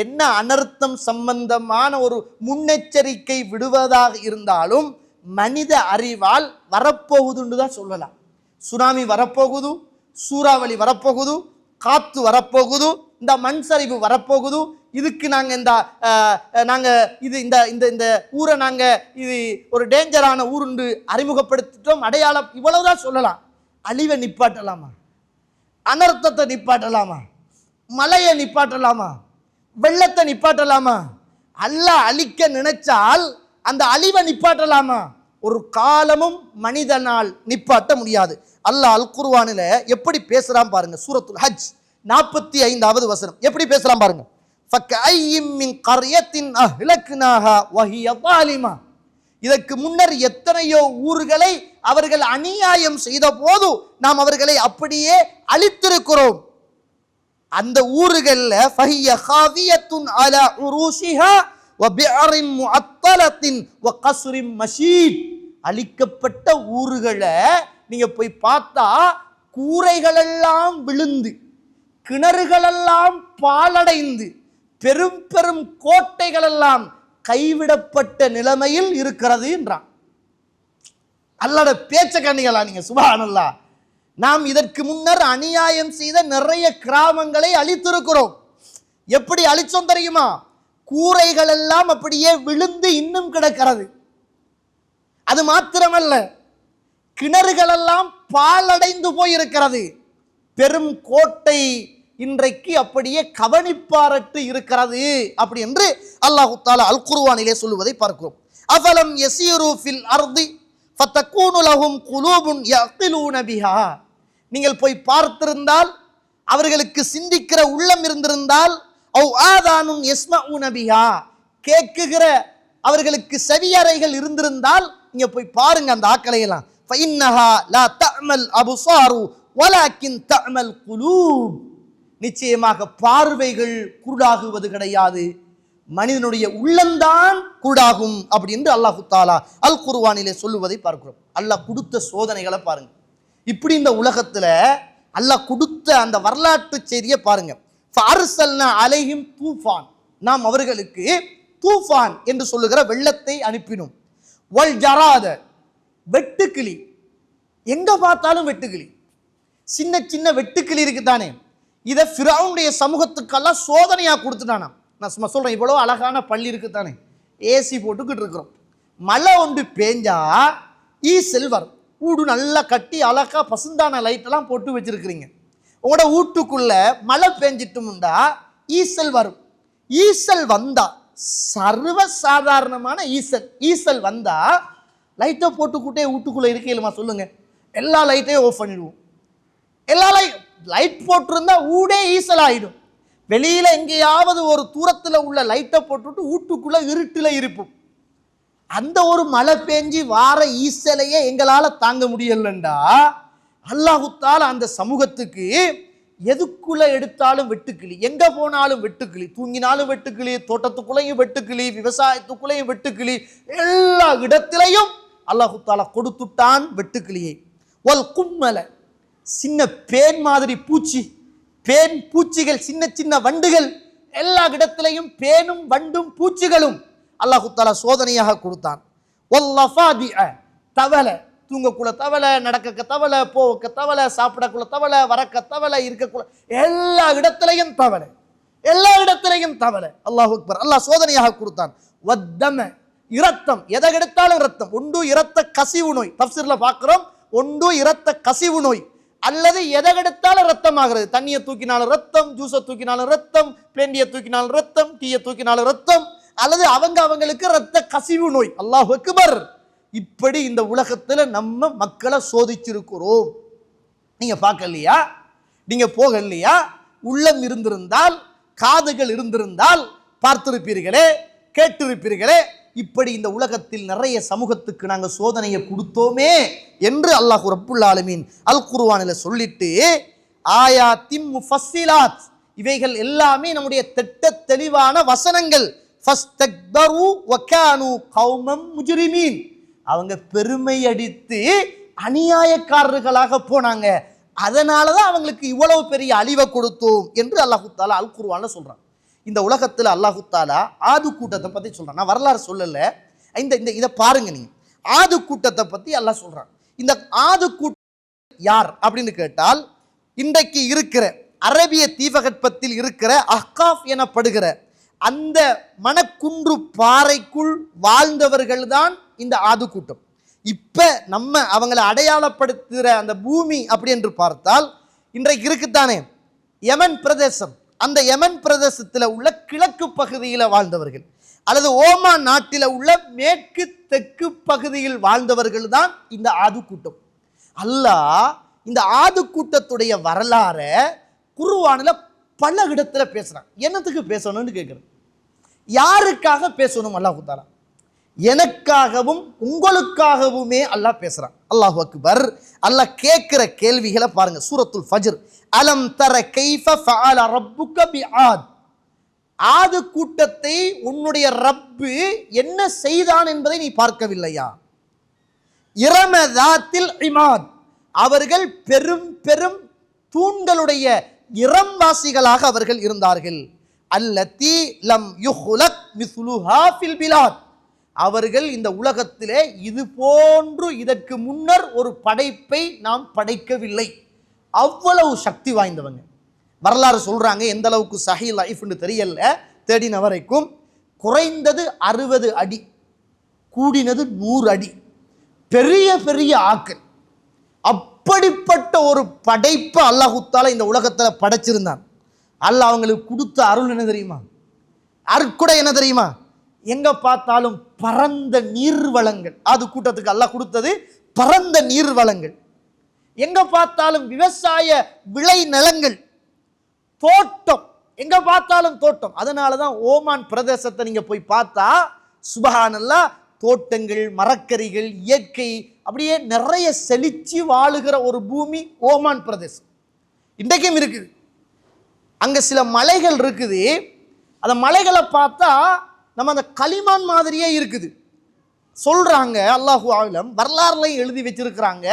என்ன அனர்த்தம் சம்பந்தமான ஒரு முன்னெச்சரிக்கை விடுவதாக இருந்தாலும் மனித அறிவால் வரப்போகுதுன்னு தான் சொல்லலாம். சுனாமி வரப்போகுது, சூறாவளி வரப்போகுது, காத்து வரப்போகுது, இந்த மண் சரிவு வரப்போகுது, இதுக்கு நாங்கள் இந்த ஊரை நாங்கள் இது ஒரு டேஞ்சரான ஊருண்டு அறிமுகப்படுத்திட்டோம், அடையாளம், இவ்வளவுதான் சொல்லலாம். அழிவை நிப்பாட்டலாமா? அனர்த்தத்தை நிப்பாட்டலாமா? மழையை நிப்பாட்டலாமா? வெள்ளத்தை நிப்பாட்டலாமா? அல்லாஹ் அழிக்க நினைச்சால் அந்த அழிவை நிப்பாட்டலாமா? ஒரு காலமும் மனிதனால் நிப்பாட்ட முடியாது. அல்லாஹ் அல் குர்ஆனில எப்படி பேசுறான் பாருங்க. சூரத்துல் ஹஜ் 45வது வசனம் எப்படி பேசுறான் பாருங்க. ஃபக்கஅய்யிம் மின் கர்யத்தின் அஹ்லக்னாஹா வஹிய ஸாலிமா. இதற்கு முன்னர் எத்தனையோ ஊர்களை அவர்கள் அநியாயம் செய்த போது நாம் அவர்களை அப்படியே அழித்திருக்கிறோம். அந்த ஊர்கள்ல ஃபஹிய காவியத்துன் அலா உரூஷிஹா வ பிஅரின் முஅத்தலத்தின் வ கஸ்ரின் மஷீத். அழிக்கப்பட்ட ஊர்களை நீங்க போய் பார்த்தா கூரைகளெல்லாம் விழுந்து, கிணறுகளெல்லாம் பாலடைந்து, பெரும் பெரும் கோட்டைகளெல்லாம் கைவிடப்பட்ட நிலைமையில் இருக்கிறது என்றான். அல்லாஹ்வோட பேச்ச கண்ணிகளா நீங்க, சுப்ஹானல்லாஹ். நாம் இதற்கு முன்னர் அநியாயம் செய்த நிறைய கிராமங்களை அழித்திருக்கிறோம். எப்படி அழிச்சோம் தெரியுமா? கூரைகள் எல்லாம் அப்படியே விழுந்து இன்னும் கிடக்கிறது. அது மாத்திரமல்ல, கிணறுகள் எல்லாம் பாலடைந்து போயிருக்கிறது. பெரும் கோட்டை இன்றைக்கு அப்படியே கவனிப்பாரட்டு இருக்கிறது அப்படி என்று அல்லாஹ் தஆலா அல் குர்ஆனிலே சொல்லுவதை பார்க்கிறோம். அஃபலம் யஸீரு ஃபில் அர்தி ஃபதகூனு லஹும் குலூபுன் யஅகிலூன பிஹா. நீங்கள் போய் பார்த்திருந்தால், அவர்களுக்கு சிந்திக்கிற உள்ளம் இருந்திருந்தால், அவ் ஆதானுன் யஸ்மஊன பிஹா, கேட்குகிற அவர்களுக்கு செவியறைகள் இருந்திருந்தால், நீங்க போய் பாருங்க அந்த ஆக்களை எல்லாம். ஃபஇன்னஹா லா தஅமல் அப்சாரு வலாக்கின் தஅமல் குலூப். நிச்சயமாக பார்வைகள் குருடாகுவது கிடையாது, மனிதனுடைய உள்ளம்தான் குருடாகும் அப்படி என்று அல்லாஹ் தஆலா அல் குர்ஆனிலே சொல்லுவதை பார்க்கிறோம். அல்லாஹ் கொடுத்த சோதனைகளை பாருங்க. இப்படி இந்த உலகத்துல அல்லாஹ் கொடுத்த அந்த வரலாற்று செய்தியை பாருங்க. ஃபஅர்சல்னா அலைஹிம் தூஃபான், நாம் அவர்களுக்கு தூஃபான் என்று சொல்லுகிற வெள்ளத்தை அனுப்பினோம். வல் ஜராத, வெட்டுக்கிளி, எங்க பார்த்தாலும் வெட்டுக்கிளி, சின்ன சின்ன வெட்டுக்கிளி இருக்குதானே, இதை ஃபிரௌனுடைய சமூகத்துக்கெல்லாம் சோதனையா கொடுத்துட்டானா. நான் சும்மா சொல்றேன், இவ்வளோ அழகான பள்ளி இருக்குதானே, ஏசி போட்டுக்கிட்டு இருக்கிறோம். மழை ஒன்று பேஞ்சா ஈசல் வரும். வீடு நல்லா கட்டி அழகா பசுந்தான லைட்டெல்லாம் போட்டு வச்சிருக்கிறீங்க. உங்களோட வீட்டுக்குள்ள மழை பெஞ்சிட்டுமுண்டா ஈசல் வரும். ஈசல் வந்தா, சர்வ சாதாரணமான ஈசல் வந்தா லைட்டை போட்டுக்கிட்டே வீட்டுக்குள்ள இருக்கேலுமா சொல்லுங்க? எல்லா லைட்டையும் ஆஃப் பண்ணிடுவோம். எல்லா லைட் போட்டிருந்தா ஊடே ஈசல் ஆயிடும். வெளியில எங்கேயாவது ஒரு தூரத்தில் உள்ள லைட்டை போட்டுட்டு வீட்டுக்குள்ள இருட்டுல இருப்போம். அந்த ஒரு மழை பெஞ்சி வார ஈசலையே எங்களால தாங்க முடியலண்டா, அல்லாஹ் தஆலா அந்த சமூகத்துக்கு எதுக்குள்ள எடுத்தாலும் வெட்டுக்கிளி, எங்க போனாலும் வெட்டுக்கிளி, தூங்கினாலும் வெட்டுக்கிளி, தோட்டத்துக்குள்ளேயும் வெட்டுக்கிளி, விவசாயத்துக்குள்ளேயும் வெட்டுக்கிளி, எல்லா இடத்திலையும் அல்லாஹ் தஆலா கொடுத்துட்டான் வெட்டுக்கிளியை. வல் கும்மல, சின்ன பேன் மாதிரி பூச்சி, பேன் பூச்சிகள், சின்ன சின்ன வண்டுகள், எல்லா இடத்திலையும் பேனும் வண்டும் பூச்சிகளும் அல்லாஹ் தஆலா சோதனையாக கொடுத்தான். வல்லஃபாதிஅ, தவளை, தூங்கக்குள்ள தவளை, நடக்க தவளை, போவக்க தவளை, சாப்பிடக்குள்ள தவளை, வரக்க தவளை, இருக்கக்குள்ள எல்லா இடத்திலையும் தவளை, எல்லா இடத்திலையும் தவளை. அல்லாஹ் அக்பர். அல்லாஹ் சோதனையாக கொடுத்தான். வத்தம, இரத்தம், எதை எடுத்தாலும் இரத்தம். ஒன்று இரத்த கசிவு நோய், தஃப்சீர்ல பார்க்கிறோம். ஒன்று இரத்த கசிவு நோய், அல்லது எதை எடுத்தாலும் ரத்தம் ஆகிறது. தண்ணியை தூக்கினாலும் ரத்தம், ஜூஸை தூக்கினாலும் ரத்தம், பிளேண்டியை தூக்கினாலும் ரத்தம், டீயை தூக்கினாலும் ரத்தம், அல்லது அவங்களுக்கு ரத்த கசிவு நோய். அல்லாஹ் அக்பர். இப்படி இந்த உலகத்துல நம்ம மக்களை சோதிச்சிருக்கிறோம். நீங்க பார்க்கலையா? நீங்க போகலையா? உள்ளம் இருந்திருந்தால், காதுகள் இருந்திருந்தால் பார்த்திருப்பீர்களே, கேட்டிருப்பீர்களே. இப்படி இந்த உலகத்தில் நிறைய சமூகத்துக்கு நாங்கள் சோதனையை கொடுத்தோமே என்று அல்லாஹ் ரப்புல் ஆலமீன் அல் குர்ஆனில் சொல்லிட்டு, ஆயாத்திம் முஃபஸ்ஸிலாத், இவைகள் எல்லாமே நம்முடைய திட்ட தெளிவான வசனங்கள். ஃபஸ்தக்பரு வகானு கௌமம் முஜ்ரிமீன், அவங்க பெருமை அடித்து அநியாயக்காரர்களாக போனாங்க, அதனால தான் அவங்களுக்கு இவ்வளவு பெரிய அழிவை கொடுத்தோம் என்று அல்லாஹ் தஆலா அல் குர்ஆன்ல சொல்றான். இந்த உலகத்தில் அல்லாஹ் தஆலா ஆது கூட்டத்தை பற்றி சொல்றான். நான் வரலாறு சொல்லல, இதை பாருங்க. நீங்க ஆது கூட்டத்தை பற்றி அல்லாஹ் சொல்றான். இந்த ஆது கூட்டம் யார் அப்படின்னு கேட்டால், இன்றைக்கு இருக்கிற அரபிய தீபகற்பத்தில் இருக்கிற அஹ்காஃப் எனப்படுகிற அந்த மணக்குன்று பாறைக்குள் வாழ்ந்தவர்கள் தான் இந்த ஆது கூட்டம். இப்ப நம்ம அவங்களை அடையாளப்படுத்துகிற அந்த பூமி அப்படி என்று பார்த்தால், இன்றைக்கு இருக்குத்தானே யமன் பிரதேசம், அந்த யமன் பிரதேசத்தில் உள்ள கிழக்கு பகுதியில் வாழ்ந்தவர்கள். அல்லது ஓமான் நாட்டில் உள்ள மேற்கு தெற்கு பகுதியில் வாழ்ந்தவர்கள் தான் இந்த ஆது கூட்டம். அல்லாஹ் இந்த ஆது கூட்டத்துடைய வரலாறை குர்ஆன்ல பல இடத்துல பேசுறான். என்னத்துக்கு பேசணும்னு கேட்கிறேன். யாருக்காக பேசணும்? அல்லாஹ் தஆலா எனக்காகவும் உங்களுக்காகவுமே அல்லாஹ் பேசுறான். அல்லாஹு அக்பர். அல்லாஹ் கேட்கிற கேள்விகளை பாருங்க. சூரத்துல் ஃபஜ்ர். அலம் தர கைஃப ஃபஅல ரப்புக பிஆத். ஆது கூட்டத்தை உன்னுடைய ரப்பு என்ன செய்தான் என்பதை நீ பார்க்கவில்லையா? இரமதாத்தில் இமாத். அவர்கள் பெரும் பெரும் தூண்களுடைய இரம்வாசிகளாக அவர்கள் இருந்தார்கள். அல்லதி லம் யுஹ்லக் மிஸ்லுஹா ஃபில் பிலாத். அவர்கள் இந்த உலகத்திலே இது போன்று இதற்கு முன்னர் ஒரு படைப்பை நாம் படைக்கவில்லை. அவ்வளவு சக்தி வாய்ந்தவங்க. வரலாறு சொல்றாங்க. எந்த அளவுக்கு சஹீ லைஃப்னு தெரியல, தேடின வரைக்கும் குறைந்தது 60 அடி, கூடினது 100 அடி, பெரிய பெரிய ஆக்கள். அப்படிப்பட்ட ஒரு படைப்பை அல்லாஹ் தஆலா இந்த உலகத்தில் படைச்சிருந்தான். அல்லாஹ் அவங்களுக்கு கொடுத்த அருள் என்ன தெரியுமா? அருட்கொடை என்ன தெரியுமா? எங்க பார்த்தாலும் பரந்த நீர்வளங்கள். அது கூட்டத்துக்கு அல்லாஹ் கொடுத்தது பரந்த நீர்வளங்கள். எங்க பார்த்தாலும் விவசாய விளை நிலங்கள், தோட்டம், எங்க பார்த்தாலும் தோட்டம். அதனாலதான் ஓமான் பிரதேசத்தை நீங்க போய் பார்த்தா சுப்ஹானல்லாஹ், தோட்டங்கள், மரக்கறிகள், இயற்கை, அப்படியே நிறைய செழிச்சு வாழுகிற ஒரு பூமி ஓமான் பிரதேசம். இன்றைக்கும் இருக்குது. அங்க சில மலைகள் இருக்குது. அந்த மலைகளை பார்த்தா நம்ம அந்த களிமான் மாதிரியே இருக்குது. சொல்றாங்க, அல்லாஹு ஆலம், வரலாறுலையும் எழுதி வச்சிருக்கிறாங்க,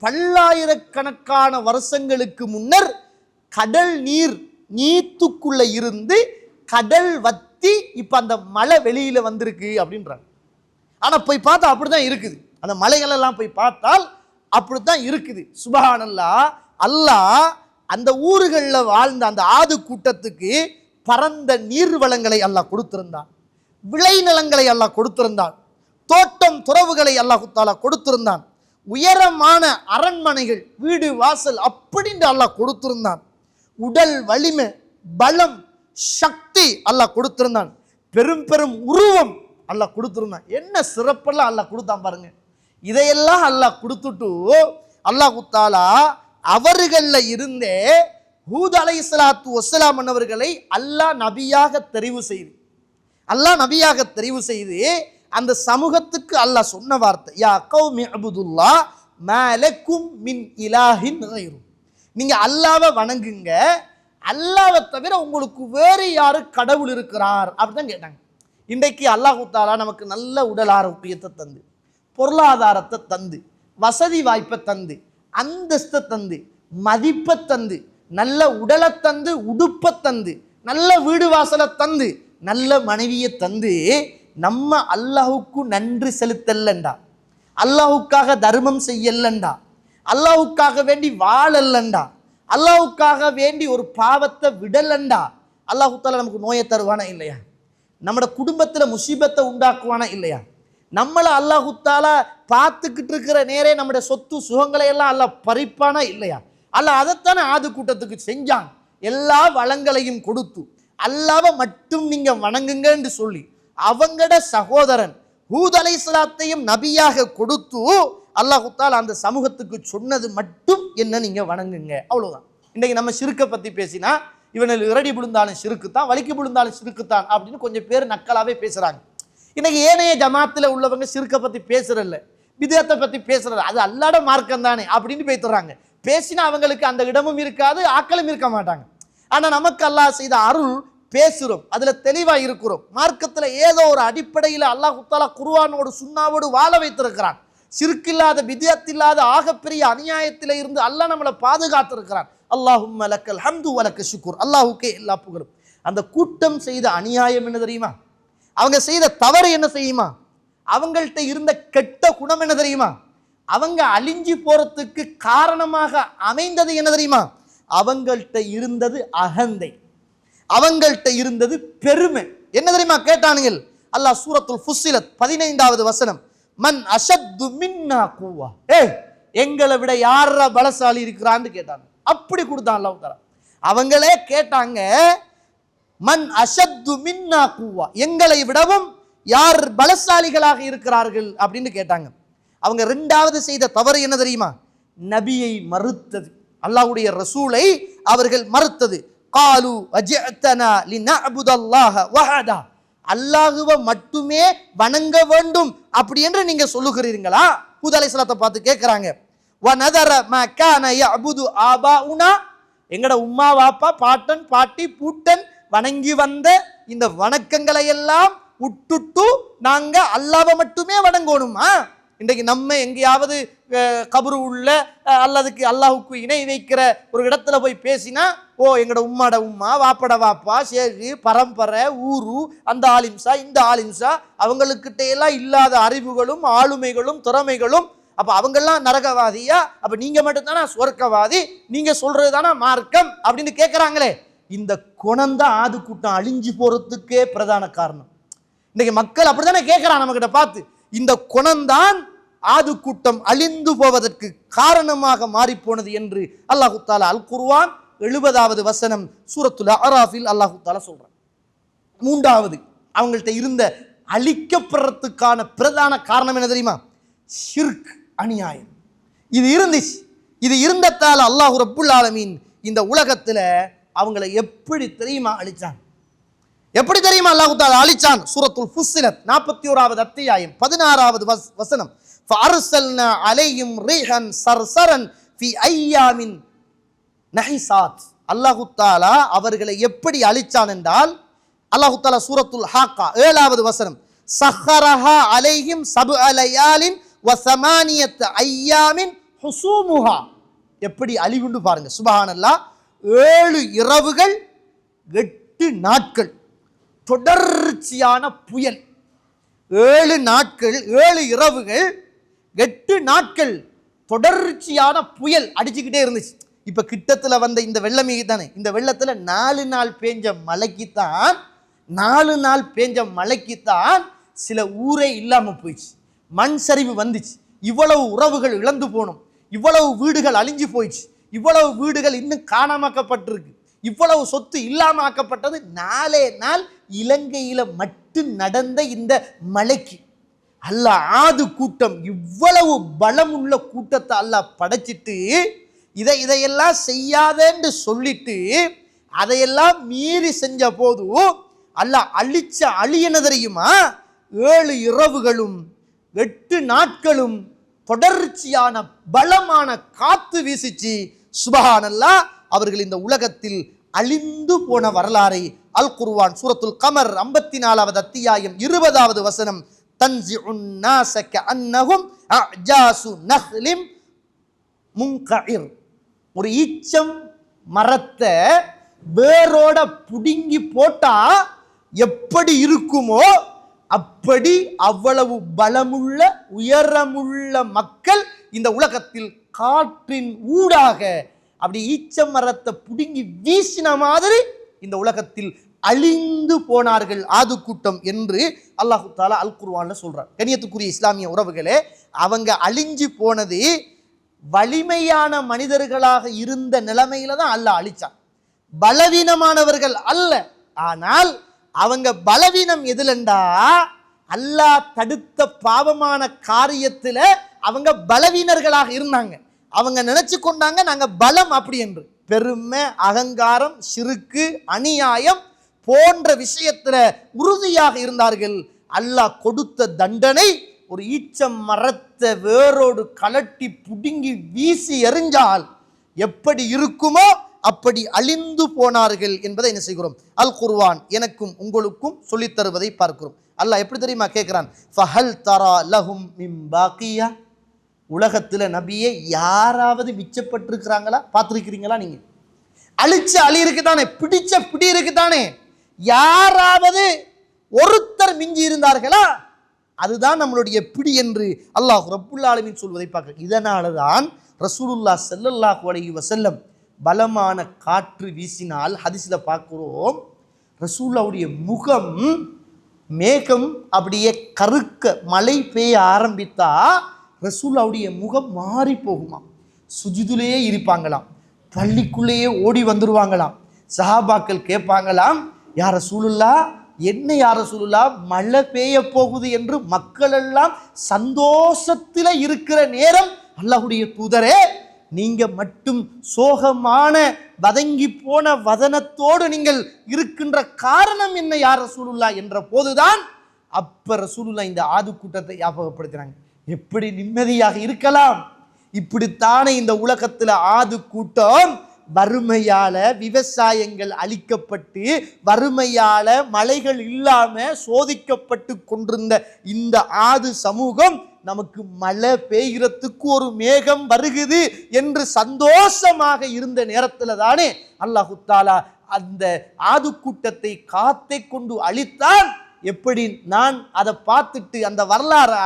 பல்லாயிரக்கணக்கான வருஷங்களுக்கு முன்னர் கடல் நீர் நீத்துக்குள்ள இருந்து கடல் வத்தி இப்ப அந்த மலை வெளியில வந்திருக்கு அப்படின்றாங்க. ஆனா போய் பார்த்தா அப்படிதான் இருக்குது. அந்த மலைகள் எல்லாம் போய் பார்த்தால் அப்படித்தான் இருக்குது. சுப்ஹானல்லாஹ். அல்லாஹ் அந்த ஊர்களில் வாழ்ந்த அந்த ஆது கூட்டத்துக்கு பரந்த நீர்வளங்களை அல்லாஹ் கொடுத்திருந்தான், விளைநிலங்களை அல்லாஹ் கொடுத்திருந்தான், தோட்டம் துறவுகளை அல்லாஹ் தஆலா கொடுத்திருந்தான், உயரமான அரண்மனைகள், வீடு வாசல் அப்படின்னு அல்லாஹ் கொடுத்திருந்தான், உடல் வலிமை, பலம், சக்தி அல்லாஹ் கொடுத்திருந்தான், பெரும் பெரும் உருவம் அல்லாஹ் கொடுத்திருந்தான். என்ன சிறப்பெல்லாம் அல்லாஹ் கொடுத்தான் பாருங்க. இதையெல்லாம் அல்லாஹ் கொடுத்துட்டு அல்லாஹ் தஆலா அவர்கள்ல இருந்தே ஹூத் அலைஹிஸ்ஸலாத்து வஸ்ஸலாம் அவர்களை அல்லாஹ் நபியாக தெரிவு செய்து அந்த சமூகத்துக்கு அல்லாஹ் சொன்ன வார்த்தை, யா கௌமி அபுதுல்லாஹ் மா லக்கும் மின் இலாஹின் கைரு. நீங்க அல்லாஹ்வை வணங்குங்க, அல்லாஹ்வை தவிர உங்களுக்கு வேறு யாரு கடவுள் இருக்கிறார் அப்படிதான் கேட்டாங்க. இன்றைக்கு அல்லாஹ் தஆலா நமக்கு நல்ல உடல் ஆரோக்கியத்தை தந்து, பொருளாதாரத்தை தந்து, வசதி வாய்ப்பை தந்து, அந்தஸ்தை தந்து, மதிப்பை தந்து, நல்ல உடலை தந்து, உடுப்பை தந்து, நல்ல வீடு வாசலை தந்து, நல்ல மனைவியை தந்து, நம்ம அல்லாஹுக்கு நன்றி செலுத்தல்லண்டா, அல்லாஹுக்காக தர்மம் செய்யலண்டா, அல்லாஹுக்காக வேண்டி வாழல்லண்டா, அல்லாஹுக்காக வேண்டி ஒரு பாவத்தை விடலண்டா, அல்லாஹு தஆலா நமக்கு நோயை தருவானா இல்லையா? நம்மட குடும்பத்தில் முசீபத்தை உண்டாக்குவானா இல்லையா? நம்மளை அல்லாஹு தஆலா பார்த்துக்கிட்டு இருக்கிற நேரே நம்முடைய சொத்து சுகங்களை எல்லாம் அல்லாஹ் பறிப்பானா இல்லையா? அல்லாஹ் அதைத்தானே ஆது கூட்டத்துக்கு செஞ்சான். எல்லா வளங்களையும் கொடுத்து அல்லாஹ்வை மட்டும் நீங்க வணங்குங்கன்னு சொல்லி அவங்கட சகோதரன் ஹூத் அலைஹிஸ்ஸலாத்தையும் நபியாக கொடுத்து அல்லாஹ் தஆலா அந்த சமூகத்துக்கு சொன்னது மட்டும் என்ன, நீங்க வணங்குங்க, அவ்வளவுதான். இன்னைக்கு நம்ம ஷிர்க்கை பத்தி பேசினா இவனில் இரடி விழுந்தாலும் ஷிர்க்குத்தான், வலிக்கு விழுந்தாலும் ஷிர்க்குத்தான் அப்படின்னு கொஞ்சம் பேர் நக்கலாவே பேசுறாங்க. இன்னைக்கு ஏனைய ஜமாத்தில் உள்ளவங்க ஷிர்க்கை பத்தி பேசுறதில்ல, பிதத்தை பத்தி பேசுறது, அது அல்லாட மார்க்கம் தானே அப்படின்னு பேசுறாங்க. பேசினா அவங்களுக்கு அந்த இடமும் இருக்காது, ஆக்களும் இருக்க மாட்டாங்க. ஆனா நமக்கு அல்லாஹ் செய்த அருள், பேசுறோம், அதுல தெளிவா இருக்கிறோம். மார்க்கத்துல ஏதோ ஒரு அடிப்படையில் அல்லாஹ் தஆலா குர்ஆனோடு சுன்னாவோடு வாழ வைத்திருக்கிறான். ஷிர்க் இல்லாத, பிதத் இல்லாத ஆகப்பெரிய அநியாயத்தில இருந்து அல்லாஹ் நம்மளை பாதுகாத்திருக்கிறான். அல்லாஹும்ம லக்கல் ஹம்து வ லக்க ஷுக்ர். அல்லாஹ்வுக்கே எல்லா புகழும். அந்த கூட்டம் செய்த அநியாயம் என்ன தெரியுமா? அவங்க செய்த தவறு என்ன தெரியுமா? அவங்கள்ட்ட இருந்த கெட்ட குணம் என்ன தெரியுமா? அவங்க அழிஞ்சி போறதுக்கு காரணமாக அமைந்தது என்ன தெரியுமா? அவங்கள்ட்ட இருந்தது அகந்தை, அவங்கள்ட்ட இருந்தது பெருமை. என்ன தெரியுமா கேட்டானுங்கள்? அல்லாஹ் சூரத்துல் ஃபுஸ்ஸிலத் 15வது வசனம், மன் அஷத்து மின்னா குவா, எங்களை விட யாரா பலசாலி இருக்கிறான்னு கேட்டாங்க. அப்படி கொடுத்தான் அல்லாஹ் தஆலா. அவங்களே கேட்டாங்க, மன் அஷத்து மின்னா குவா, எங்களை விடவும் யார் பலசாலிகளாக இருக்கிறார்கள் அப்படின்னு கேட்டாங்க. அவங்க ரெண்டாவது செய்த தவறு என்ன தெரியுமா? நபியை மறுத்தது, அல்லாஹ்வுடைய ரசூலை அவர்கள் மறுத்தது. காலு அஜஅதனா லினஅபுதல்லாஹ வஹதா, அல்லாஹ்வை மட்டுமே வணங்க வேண்டும் அப்படி என்று நீங்க சொல்லுகிறீர்களா? ஹூத் அலைஹிஸ்ஸலாத்தை பார்த்து கேட்கிறாங்க. வ நதர மா கான யஅபுது ஆபாஉனா, எங்கட உம்மா வாப்பா பாட்டன் பாட்டி பூட்டன் வணங்கி வந்த இந்த வணக்கங்களை எல்லாம் விட்டுட்டு நாங்க அல்லாஹ்வை மட்டுமே வணங்கணுமா? இன்றைக்கு நம்ம எங்கேயாவது கபரு உள்ள அல்லதுக்கு அல்லாஹுக்கு இணை வைக்கிற ஒரு இடத்துல போய் பேசினா, ஓ எங்கட உம்மாட உம்மா வாப்பட வாப்பா சேகு பரம்பரை ஊரு அந்த ஆலிம்சா இந்த ஆலிம்சா, அவங்களுக்கிட்ட எல்லாம் இல்லாத அறிவுகளும் ஆளுமைகளும் திறமைகளும், அப்ப அவங்கெல்லாம் நரகவாதியா, அப்ப நீங்க மட்டும்தானா சொர்க்கவாதி, நீங்க சொல்றது தானே மார்க்கம் அப்படின்னு கேட்கிறாங்களே. இந்த குணம்தான் ஆது கூட்டம் அழிஞ்சு போறதுக்கே பிரதான காரணம். இன்னைக்கு மக்கள் அப்படித்தானே கேட்கிறான் நம்ம கிட்ட பார்த்து. இந்த குணம்தான் ஆது கூட்டம் அழிந்து போவதற்கு காரணமாக மாறி போனது என்று அல்லாஹு தாலா அல் குர்ஆன் 70வது வசனம் சூரத்துல் அராஃபில் அல்லாஹு தாலா சொல்றான். மூன்றாவது அவங்கள்ட்ட இருந்த அழிக்கப்படுறதுக்கான பிரதான காரணம் என்ன தெரியுமா? ஷிர்க், அநியாயம். இது இருந்துச்சு. இது இருந்ததால அல்லாஹ் ரப்புல் ஆலமீன் இந்த உலகத்துல அவங்களை எப்படி தெரியுமா அழிச்சான்? எப்படி தெரியுமா அல்லாஹ் தஆலா அழிச்சான்? சூரத்துல் ஃபுஸ்ஸிலத் 41வது அத்தியாயம் 16வது வசனம். ஃபஅர்ஸல்னா அலைஹிம் ரீஹன் சர்சரன் ஃபி அய்யாமின் நஹிசாத். அல்லாஹ் தஆலா அவர்களை எப்படி அழிச்சான் என்றால், அல்லாஹ் தஆலா சூரத்துல் ஹாக்கா 7வது வசனம், சஹரஹா அலைஹிம் சப்அ லயாலின் வ ஸமானியத் அய்யாமின் ஹுசூமுஹா. எப்படி அழிவுண்டு பாருங்க. சுப்ஹானல்லாஹ். 7 இரவுகள் 8 நாட்கள் தொடர்ச்சியான புயல். 7 நாட்கள் 7 இரவுகள் 8 நாட்கள் தொடர்ச்சியான புயல் அடிச்சுக்கிட்டே இருந்துச்சு. இப்ப கிட்டத்துல வந்த இந்த வெள்ளம் தானே, இந்த வெள்ளத்துல 4 நாள் பேஞ்ச மழைக்குத்தான் 4 நாள் பேஞ்ச மழைக்குத்தான் சில ஊரே இல்லாம போயிடுச்சு. மண் சரிவு வந்துச்சு. இவ்வளவு உறவுகள் இழந்து போனோம், இவ்வளவு வீடுகள் அழிஞ்சு போயிடுச்சு, இவ்வளவு வீடுகள் இன்னும் காணாமக்கப்பட்டிருக்கு, இவ்வளவு சொத்து இல்லாம ஆக்கப்பட்டது 4 நாள் இலங்கையில மட்டும் நடந்த இந்த மழைக்கு. அல்லாஹ் ஆது கூட்டம் இவ்வளவு பலம் உள்ள கூட்டத்தை அல்லாஹ் படைச்சிட்டு இதையெல்லாம் செய்யாதேன்னு சொல்லிட்டு அதையெல்லாம் மீறி செஞ்ச போது அல்லாஹ் அழிச்ச அழியன தெரியுமா? 7 இரவுகளும் 8 நாட்களும் தொடர்ச்சியான பலமான காத்து வீசிச்சு. சுப்ஹானல்லாஹ். அவர்கள் இந்த உலகத்தில் அழிந்து போன வரலாறை அல் குர்ஆன் சூரத்துல் கமர் 54வது அத்தியாயம் 20வது வசனம், தன்சிஉன் நாஸ கஅன்னஹும் அஜாசு நஹ்லிம் முன்கஇர். ஒரு ஈச்சம் மரத்தை வேரோட புடுங்கி போட்டா எப்படி இருக்குமோ அப்படி அவ்வளவு பலமுள்ள உயரமுள்ள மக்கள் இந்த உலகத்தில் காற்றின் ஊடாக அப்படி ஈச்ச மரத்தை புடுங்கி வீசின மாதிரி இந்த உலகத்தில் அழிந்து போனார்கள் ஆது கூட்டம் என்று அல்லாஹ் தஆலா அல் குர்ஆன்ல சொல்றார். கண்ணியத்துக்குரிய இஸ்லாமிய உறவுகளே, அவங்க அழிஞ்சு போனது வலிமையான மனிதர்களாக இருந்த நிலைமையில தான் அல்லாஹ் அழிச்சான், பலவீனமானவர்கள் அல்ல. ஆனால் அவங்க பலவீனம் எதுலண்டா, அல்லாஹ் தடுத்த பாவமான காரியத்துல அவங்க பலவீனர்களாக இருந்தாங்க. அவங்க நினைச்சு கொண்டாங்க நாங்க பலம் அப்படி என்று. பெருமை, அகங்காரம், சிறுக்கு, அநியாயம் போன்ற விஷயத்துல உறுதியாக இருந்தார்கள். அல்லாஹ் கொடுத்த தண்டனை ஒரு ஈச்சம் மரத்தை வேரோடு கலட்டி புடுங்கி வீசி எறிஞ்சால் எப்படி இருக்குமோ அப்படி அழிந்து போனார்கள் என்பதை என்ன செய்கிறோம்? அல் குர்ஆன் எனக்கும் உங்களுக்கும் சொல்லித் தருவதை பார்க்கிறோம். அல்லாஹ் எப்படி தெரியுமா கேட்கிறான்? ஃபஹல் தரா லஹும் மின் பாக்கியா. உலகத்துல நபியே யாராவது மிச்சப்பட்டிருக்கிறாங்களா? பார்த்துருக்கிறீங்களா? நீங்க அழிச்ச அழி இருக்குதானே, பிடிச்ச பிடி இருக்குதானே, யாராவது ஒருத்தர் மிஞ்சி இருந்தார்களா? அதுதான் நம்மளுடைய பிடி என்று அல்லாஹ் ரப்புல் ஆலமீன் சொல்வதை பார்க்க. இதனாலதான் ரசூலுல்லாஹ் ஸல்லல்லாஹு அலைஹி வஸல்லம் பலமான காற்று வீசினால் ஹதீஸ்ல பார்க்கிறோம், ரசூலுல்லாஹ்வுடைய முகம் மேகம் அப்படியே கருக்க மழை பெய்ய ஆரம்பித்தா ரசூலுல்லாஹ்வுடைய முகம் மாறி போகுமா. சுஜூதிலேயே இருப்பாங்களாம், பள்ளிக்குள்ளேயே ஓடி வந்துருவாங்களாம். சஹாபாக்கள் கேட்பாங்களாம், யா ரசூலுல்லாஹ், என்ன யா ரசூலுல்லாஹ், மழை பெய்ய போகுது என்று மக்கள் எல்லாம் சந்தோஷத்தில் இருக்கிற நேரம் அல்லாஹ்வுடைய தூதரே, நீங்க மட்டும் சோகமான வதங்கி போன வதனத்தோடு நீங்கள் இருக்கின்ற காரணம் என்ன யா ரசூலுல்லாஹ் என்ற போதுதான் அப்ப ரசூலுல்லாஹ் இந்த ஆது கூட்டத்தை ஞாபகப்படுத்தினாங்க. எப்படி நிம்மதியாக இருக்கலாம்? இப்படித்தானே இந்த உலகத்துல ஆது கூட்டம் வறுமையால விவசாயங்கள் அழிக்கப்பட்டு, வறுமையால மழைகள் இல்லாம சோதிக்கப்பட்டு கொண்டிருந்த இந்த ஆது சமூகம் நமக்கு மழை பெய்கிறதுக்கு ஒரு மேகம் வருகுது என்று சந்தோஷமாக இருந்த நேரத்துல தானே அல்லாஹு தாலா அந்த ஆது கூட்டத்தை காத்தை கொண்டு அழித்தான். எப்படி நான் அதை பார்த்துட்டு அந்த வரலாறை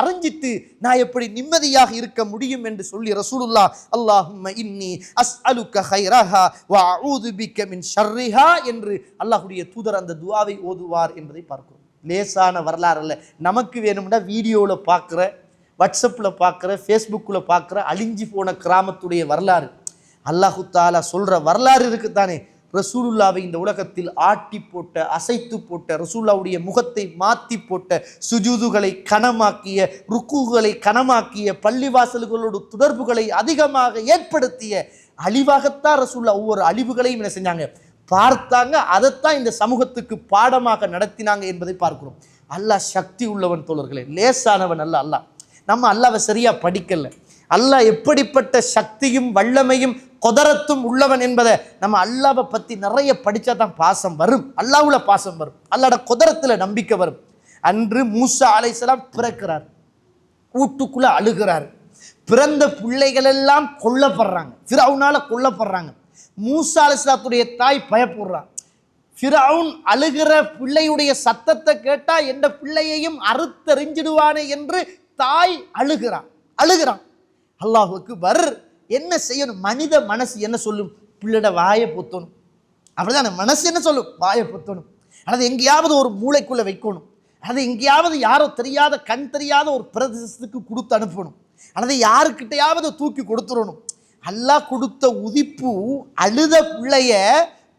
அறிஞ்சிட்டு நான் எப்படி நிம்மதியாக இருக்க முடியும் என்று சொல்லி ரசூலுல்லாஹ் அல்லாஹும்ம இன்னி அஸ்அலுக கைரஹா வ அஊது பிக மின் ஷர்ரிஹா என்று அல்லாஹ்வுடைய தூதர் அந்த துஆவை ஓதுவார் என்பதை பார்க்கிறோம். லேசான வரலாறு அல்ல. நமக்கு வேணும்னா வீடியோவில் பார்க்குற, வாட்ஸ்அப்பில் பார்க்குற, ஃபேஸ்புக்கில் பார்க்குற அழிஞ்சி போன கிராமத்துடைய வரலாறு, அல்லாஹு தாலா சொல்கிற வரலாறு இருக்குத்தானே. ரசூலுல்லாவை இந்த உலகத்தில் ஆட்டி போட்ட, அசைத்து போட்ட, ரசூலுல்லாவுடைய முகத்தை மாற்றி போட்ட, சுஜூதுகளை கனமாக்கிய, ருக்குகளை கனமாக்கிய, பள்ளிவாசல்களோடு தொடர்புகளை அதிகமாக ஏற்படுத்திய அழிவாகத்தான் ரசூலுல்லாஹ் ஒவ்வொரு அழிவுகளையும் என்ன செஞ்சாங்க, பார்த்தாங்க. அதைத்தான் இந்த சமூகத்துக்கு பாடமாக நடத்தினாங்க என்பதை பார்க்கிறோம். அல்லாஹ் சக்தி உள்ளவன் தோழர்களே, லேசானவன் அல்ல. அல்லாஹ் நம்ம அல்லாஹ்வை சரியா படிக்கல. அல்லாஹ் எப்படிப்பட்ட சக்தியும் வல்லமையும் கொதரத்தும் உள்ளவன் என்பதை நம்ம அல்லாஹ்வை பற்றி நிறைய படித்தா தான் பாசம் வரும். அல்லாஹ்வுல பாசம் வரும், அல்லாஹ்வோட கொதரத்தில் நம்பிக்கை வரும். அன்று மூசா அலைஹிஸ்ஸலாம் பிறக்கிறார், வீட்டுக்குள்ள அழுகிறார். பிறந்த பிள்ளைகள் எல்லாம் கொல்லப்படுறாங்க, ஃபிரௌனால கொல்லப்படுறாங்க. மூசா அலைஹிஸ்ஸலாத்துடைய தாய் பயப்படுறான். ஃபிரௌன் அழுகிற பிள்ளையுடைய சத்தத்தை கேட்டா எந்த பிள்ளையையும் அறுத்தறிஞ்சிடுவானே என்று தாய் அழுகிறான். அல்லாஹ் அக்பர். என்ன செய்யணும்? மனித மனசு என்ன சொல்லும்? பிள்ளைட வாயை பொத்தணும். அப்படிதான் மனசு என்ன சொல்லும்? வாயை பொத்தணும். அல்லது எங்கேயாவது ஒரு மூளைக்குள்ள வைக்கணும், அல்லது எங்கேயாவது யாரோ தெரியாத, கண் தெரியாத ஒரு பிரதேசத்துக்கு கொடுத்து அனுப்பணும், அல்லது யாருக்கிட்டையாவது தூக்கி கொடுத்துடணும். அல்லாஹ் கொடுத்த உதிப்பு அழுத பிள்ளைய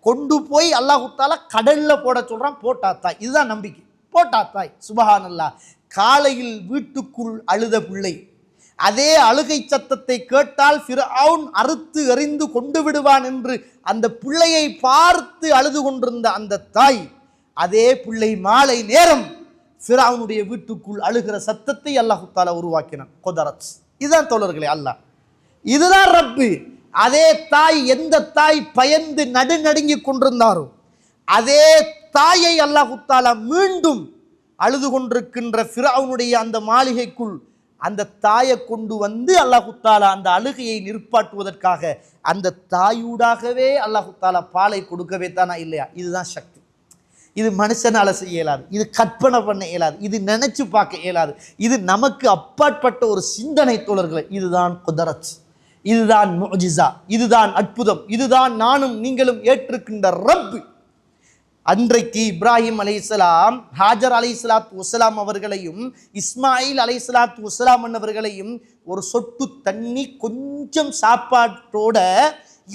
கொண்டு போய் அல்லாஹு தாலா கடல்ல போட சொல்றான். போட்டாத்தாய், இதுதான் நம்பிக்கை. போட்டாத்தாய், சுபஹானல்லாஹ். காலையில் வீட்டுக்குள் அழுத பிள்ளை அதே அழுகை சத்தத்தை கேட்டால் ஃபிரௌன் அறுத்து எறிந்து கொண்டு விடுவான் என்று அந்த பிள்ளையை பார்த்து அழுது கொண்டிருந்த அந்த தாய், அதே பிள்ளை மாலை நேரம் ஃபிரௌனுடைய வீட்டுக்குள் அழுகிற சத்தத்தை அல்லாஹு தாலா உருவாக்கினான். கொதரத். இதுதான் தோழர்களே அல்லாஹ், இதுதான் ரப்பு. அதே தாய், எந்த தாய் பயந்து நடுநடுங்கி கொண்டிருந்தாரோ அதே தாயை அல்லாஹு தாலா மீண்டும் அழுது கொண்டிருக்கின்ற ஃபிரௌனுடைய அந்த மாளிகைக்குள் அந்த தாயை கொண்டு வந்து அல்லாஹு தாலா அந்த அழுகையை நிற்பாட்டுவதற்காக அந்த தாயூடாகவே அல்லாஹு தாலா பாலை கொடுக்கவே தானா இல்லையா? இதுதான் சக்தி. இது மனுஷனால செய்ய இயலாது, இது கற்பனை பண்ண இயலாது, இது நினைச்சு பார்க்க இயலாது, இது நமக்கு அப்பாற்பட்ட ஒரு சிந்தனை தோழர்களே. இதுதான் குதரத், இதுதான் முஜிசா, இதுதான் அற்புதம், இதுதான் நானும் நீங்களும் ஏற்றுக்கின்ற ரப்பு. அன்றைக்கு இப்ராஹிம் அலைஹிஸ்ஸலாம், ஹாஜர் அலைஹிஸ்ஸலாத்து வஸ்ஸலாம் அவர்களையும், இஸ்மாயில் அலைஹிஸ்ஸலாத்து வஸ்ஸலாம் அவர்களையும் ஒரு சொட்டு தண்ணி, கொஞ்சம் சாப்பாட்டோட,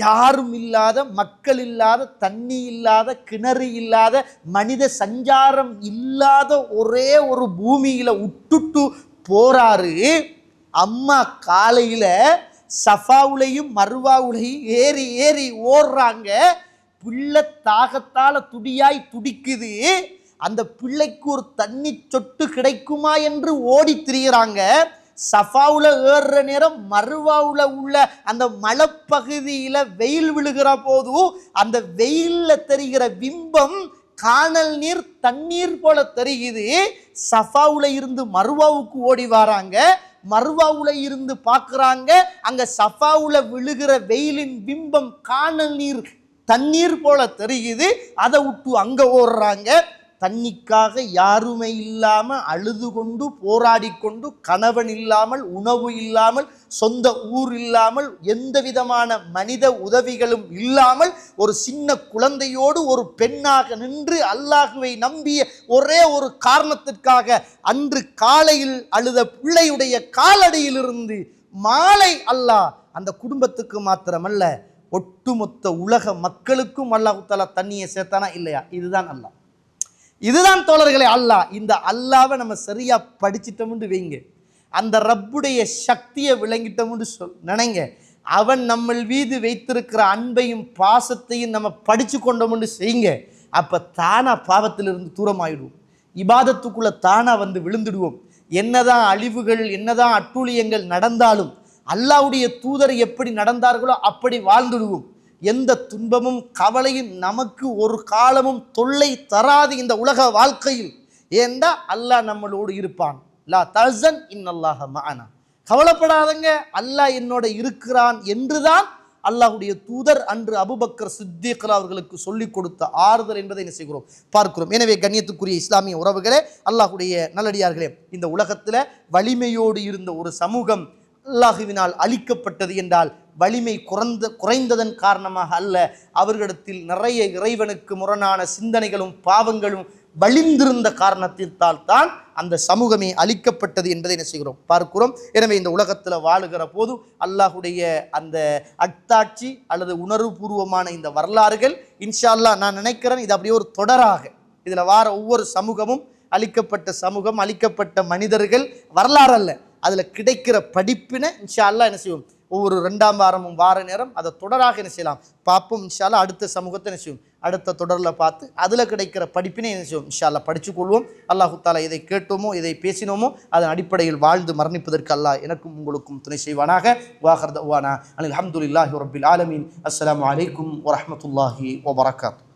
யாரும் இல்லாத, மக்கள் இல்லாத, தண்ணி இல்லாத, கிணறு இல்லாத, மனித சஞ்சாரம் இல்லாத ஒரே ஒரு பூமியில விட்டுட்டு போறாரு. அம்மா காலையில சஃபாவுலையும் மர்வாவுலையும் ஏறி ஏறி ஓடுறாங்க. பிள்ளை தாகத்தால துடியாய் துடிக்குது. அந்த பிள்ளைக்கு ஒரு தண்ணி சொட்டு கிடைக்குமா என்று ஓடி திரியிறாங்க. சஃபாவுல ஏறுற நேரம் மர்வாவுல உள்ள அந்த மலைப்பகுதியில வெயில் விழுகிற போது அந்த வெயில்ல தெரிகிற பிம்பம் காணல் நீர் தண்ணீர் போல தெரியுது. சஃபாவுல இருந்து மர்வாவுக்கு ஓடி வராங்க. மர்வாவுல இருந்து பார்க்குறாங்க, அங்க சஃபாவுல விழுகிற வெயிலின் பிம்பம் காணல் நீர் தண்ணீர் போல தெரியுது. அதை விட்டு அங்க ஓடுறாங்க. தண்ணிக்காக யாருமே இல்லாமல் அழுது கொண்டு போராடி கொண்டு, கணவன் இல்லாமல், உணவு இல்லாமல், சொந்த ஊர் இல்லாமல், எந்த விதமான மனித உதவிகளும் இல்லாமல் ஒரு சின்ன குழந்தையோடு ஒரு பெண்ணாக நின்று அல்லாஹுவை நம்பிய ஒரே ஒரு காரணத்திற்காக அன்று காலையில் அழுத பிள்ளையுடைய காலடியிலிருந்து மாலை அல்லாஹ் அந்த குடும்பத்துக்கு மாத்திரமல்ல ஒட்டுமொத்த உலக மக்களுக்கும் அல்லாஹ் தஆலா தண்ணியை சேர்த்தானா இல்லையா? இதுதான் அல்லாஹ். இதுதான் தோழர்களே அல்லாஹ். இந்த அல்லாவை நம்ம சரியா படிச்சிட்டோம்னு வைங்க, அந்த ரப்புடைய சக்தியை விளங்கிட்டோம்னு நினைங்க, அவன் நம்ம மீது வைத்திருக்கிற அன்பையும் பாசத்தையும் நம்ம படிச்சு கொண்டோம்னு செய்யுங்க. அப்ப தானா பாவத்திலிருந்து தூரமாயிடுவோம், இபாதத்துக்குள்ள தானா வந்து விழுந்துடுவோம். என்னதான் அழிவுகள் என்னதான் அட்டூழியங்கள் நடந்தாலும் அல்லாஹ்வுடைய தூதர் எப்படி நடந்தார்களோ அப்படி வாழ்ந்துடுவோம். எந்த துன்பமும் கவலையும் நமக்கு ஒரு காலமும் தொல்லை தராது இந்த உலக வாழ்க்கையில். ஏண்டா அல்லாஹ் நம்மளோடு இருப்பான். லா தஹ்சன் இன்னல்லாஹ மஅனா, கவலைப்படாதங்க அல்லாஹ் என்னோட இருக்கிறான் என்றுதான் அல்லாஹ்வுடைய தூதர் அன்று அபூபக்கர் சித்திக் அவர்களுக்கு சொல்லிக் கொடுத்த ஆறுதல் என்பதை என்ன செய்கிறோம் பார்க்கிறோம். எனவே கண்ணியத்துக்குரிய இஸ்லாமிய உறவுகளே, அல்லாஹ்வுடைய நல்லடியார்களே, இந்த உலகத்தில் வலிமையோடு இருந்த ஒரு சமூகம் அல்லாஹுவினால் அழிக்கப்பட்டது என்றால் வலிமை குறைந்ததன் காரணமாக அல்ல, அவர்களிடத்தில் நிறைய இறைவனுக்கு முரணான சிந்தனைகளும் பாவங்களும் வலிந்திருந்த காரணத்தினால் தான் அந்த சமூகமே அழிக்கப்பட்டது என்பதை என்ன செய்கிறோம் பார்க்கிறோம். எனவே இந்த உலகத்தில் வாழுகிற போது அல்லாஹுடைய அந்த அத்தாட்சி அல்லது உணர்வுபூர்வமான இந்த வரலாறுகள் இன்ஷா அல்லாஹ் நான் நினைக்கிறேன் இது அப்படியே ஒரு தொடராக இதில் வார ஒவ்வொரு சமூகமும் அழிக்கப்பட்ட சமூகம் அழிக்கப்பட்ட மனிதர்கள் வரலாறு அல்ல, அதில் கிடைக்கிற படிப்பினை இன்ஷா அல்லாஹ் என்ன செய்வோம் ஒவ்வொரு 2ஆம் வாரமும் வார நேரம் அதை தொடராக என்ன செய்யலாம் பார்ப்போம். இன்ஷா அல்லாஹ் அடுத்த சமூகத்தை என்ன செய்வோம் அடுத்த தொடரில் பார்த்து அதில் கிடைக்கிற படிப்பினை என்ன செய்வோம் இன்ஷா அல்லாஹ் படித்துக்கொள்வோம். அல்லாஹு தஆலா எதை கேட்டோமோ எதை பேசினோமோ அதன் அடிப்படையில் வாழ்ந்து மரணிப்பதற்கு அல்லாஹ் எனக்கும் உங்களுக்கும் துணை செய்வானாக. வாஹர் தஅவானா அல்ஹம்துலில்லாஹி ரப்பில் ஆலமீன். அஸ்ஸலாமு அலைக்கும் வரஹ்மத்துல்லாஹி வபரகாத்துஹு.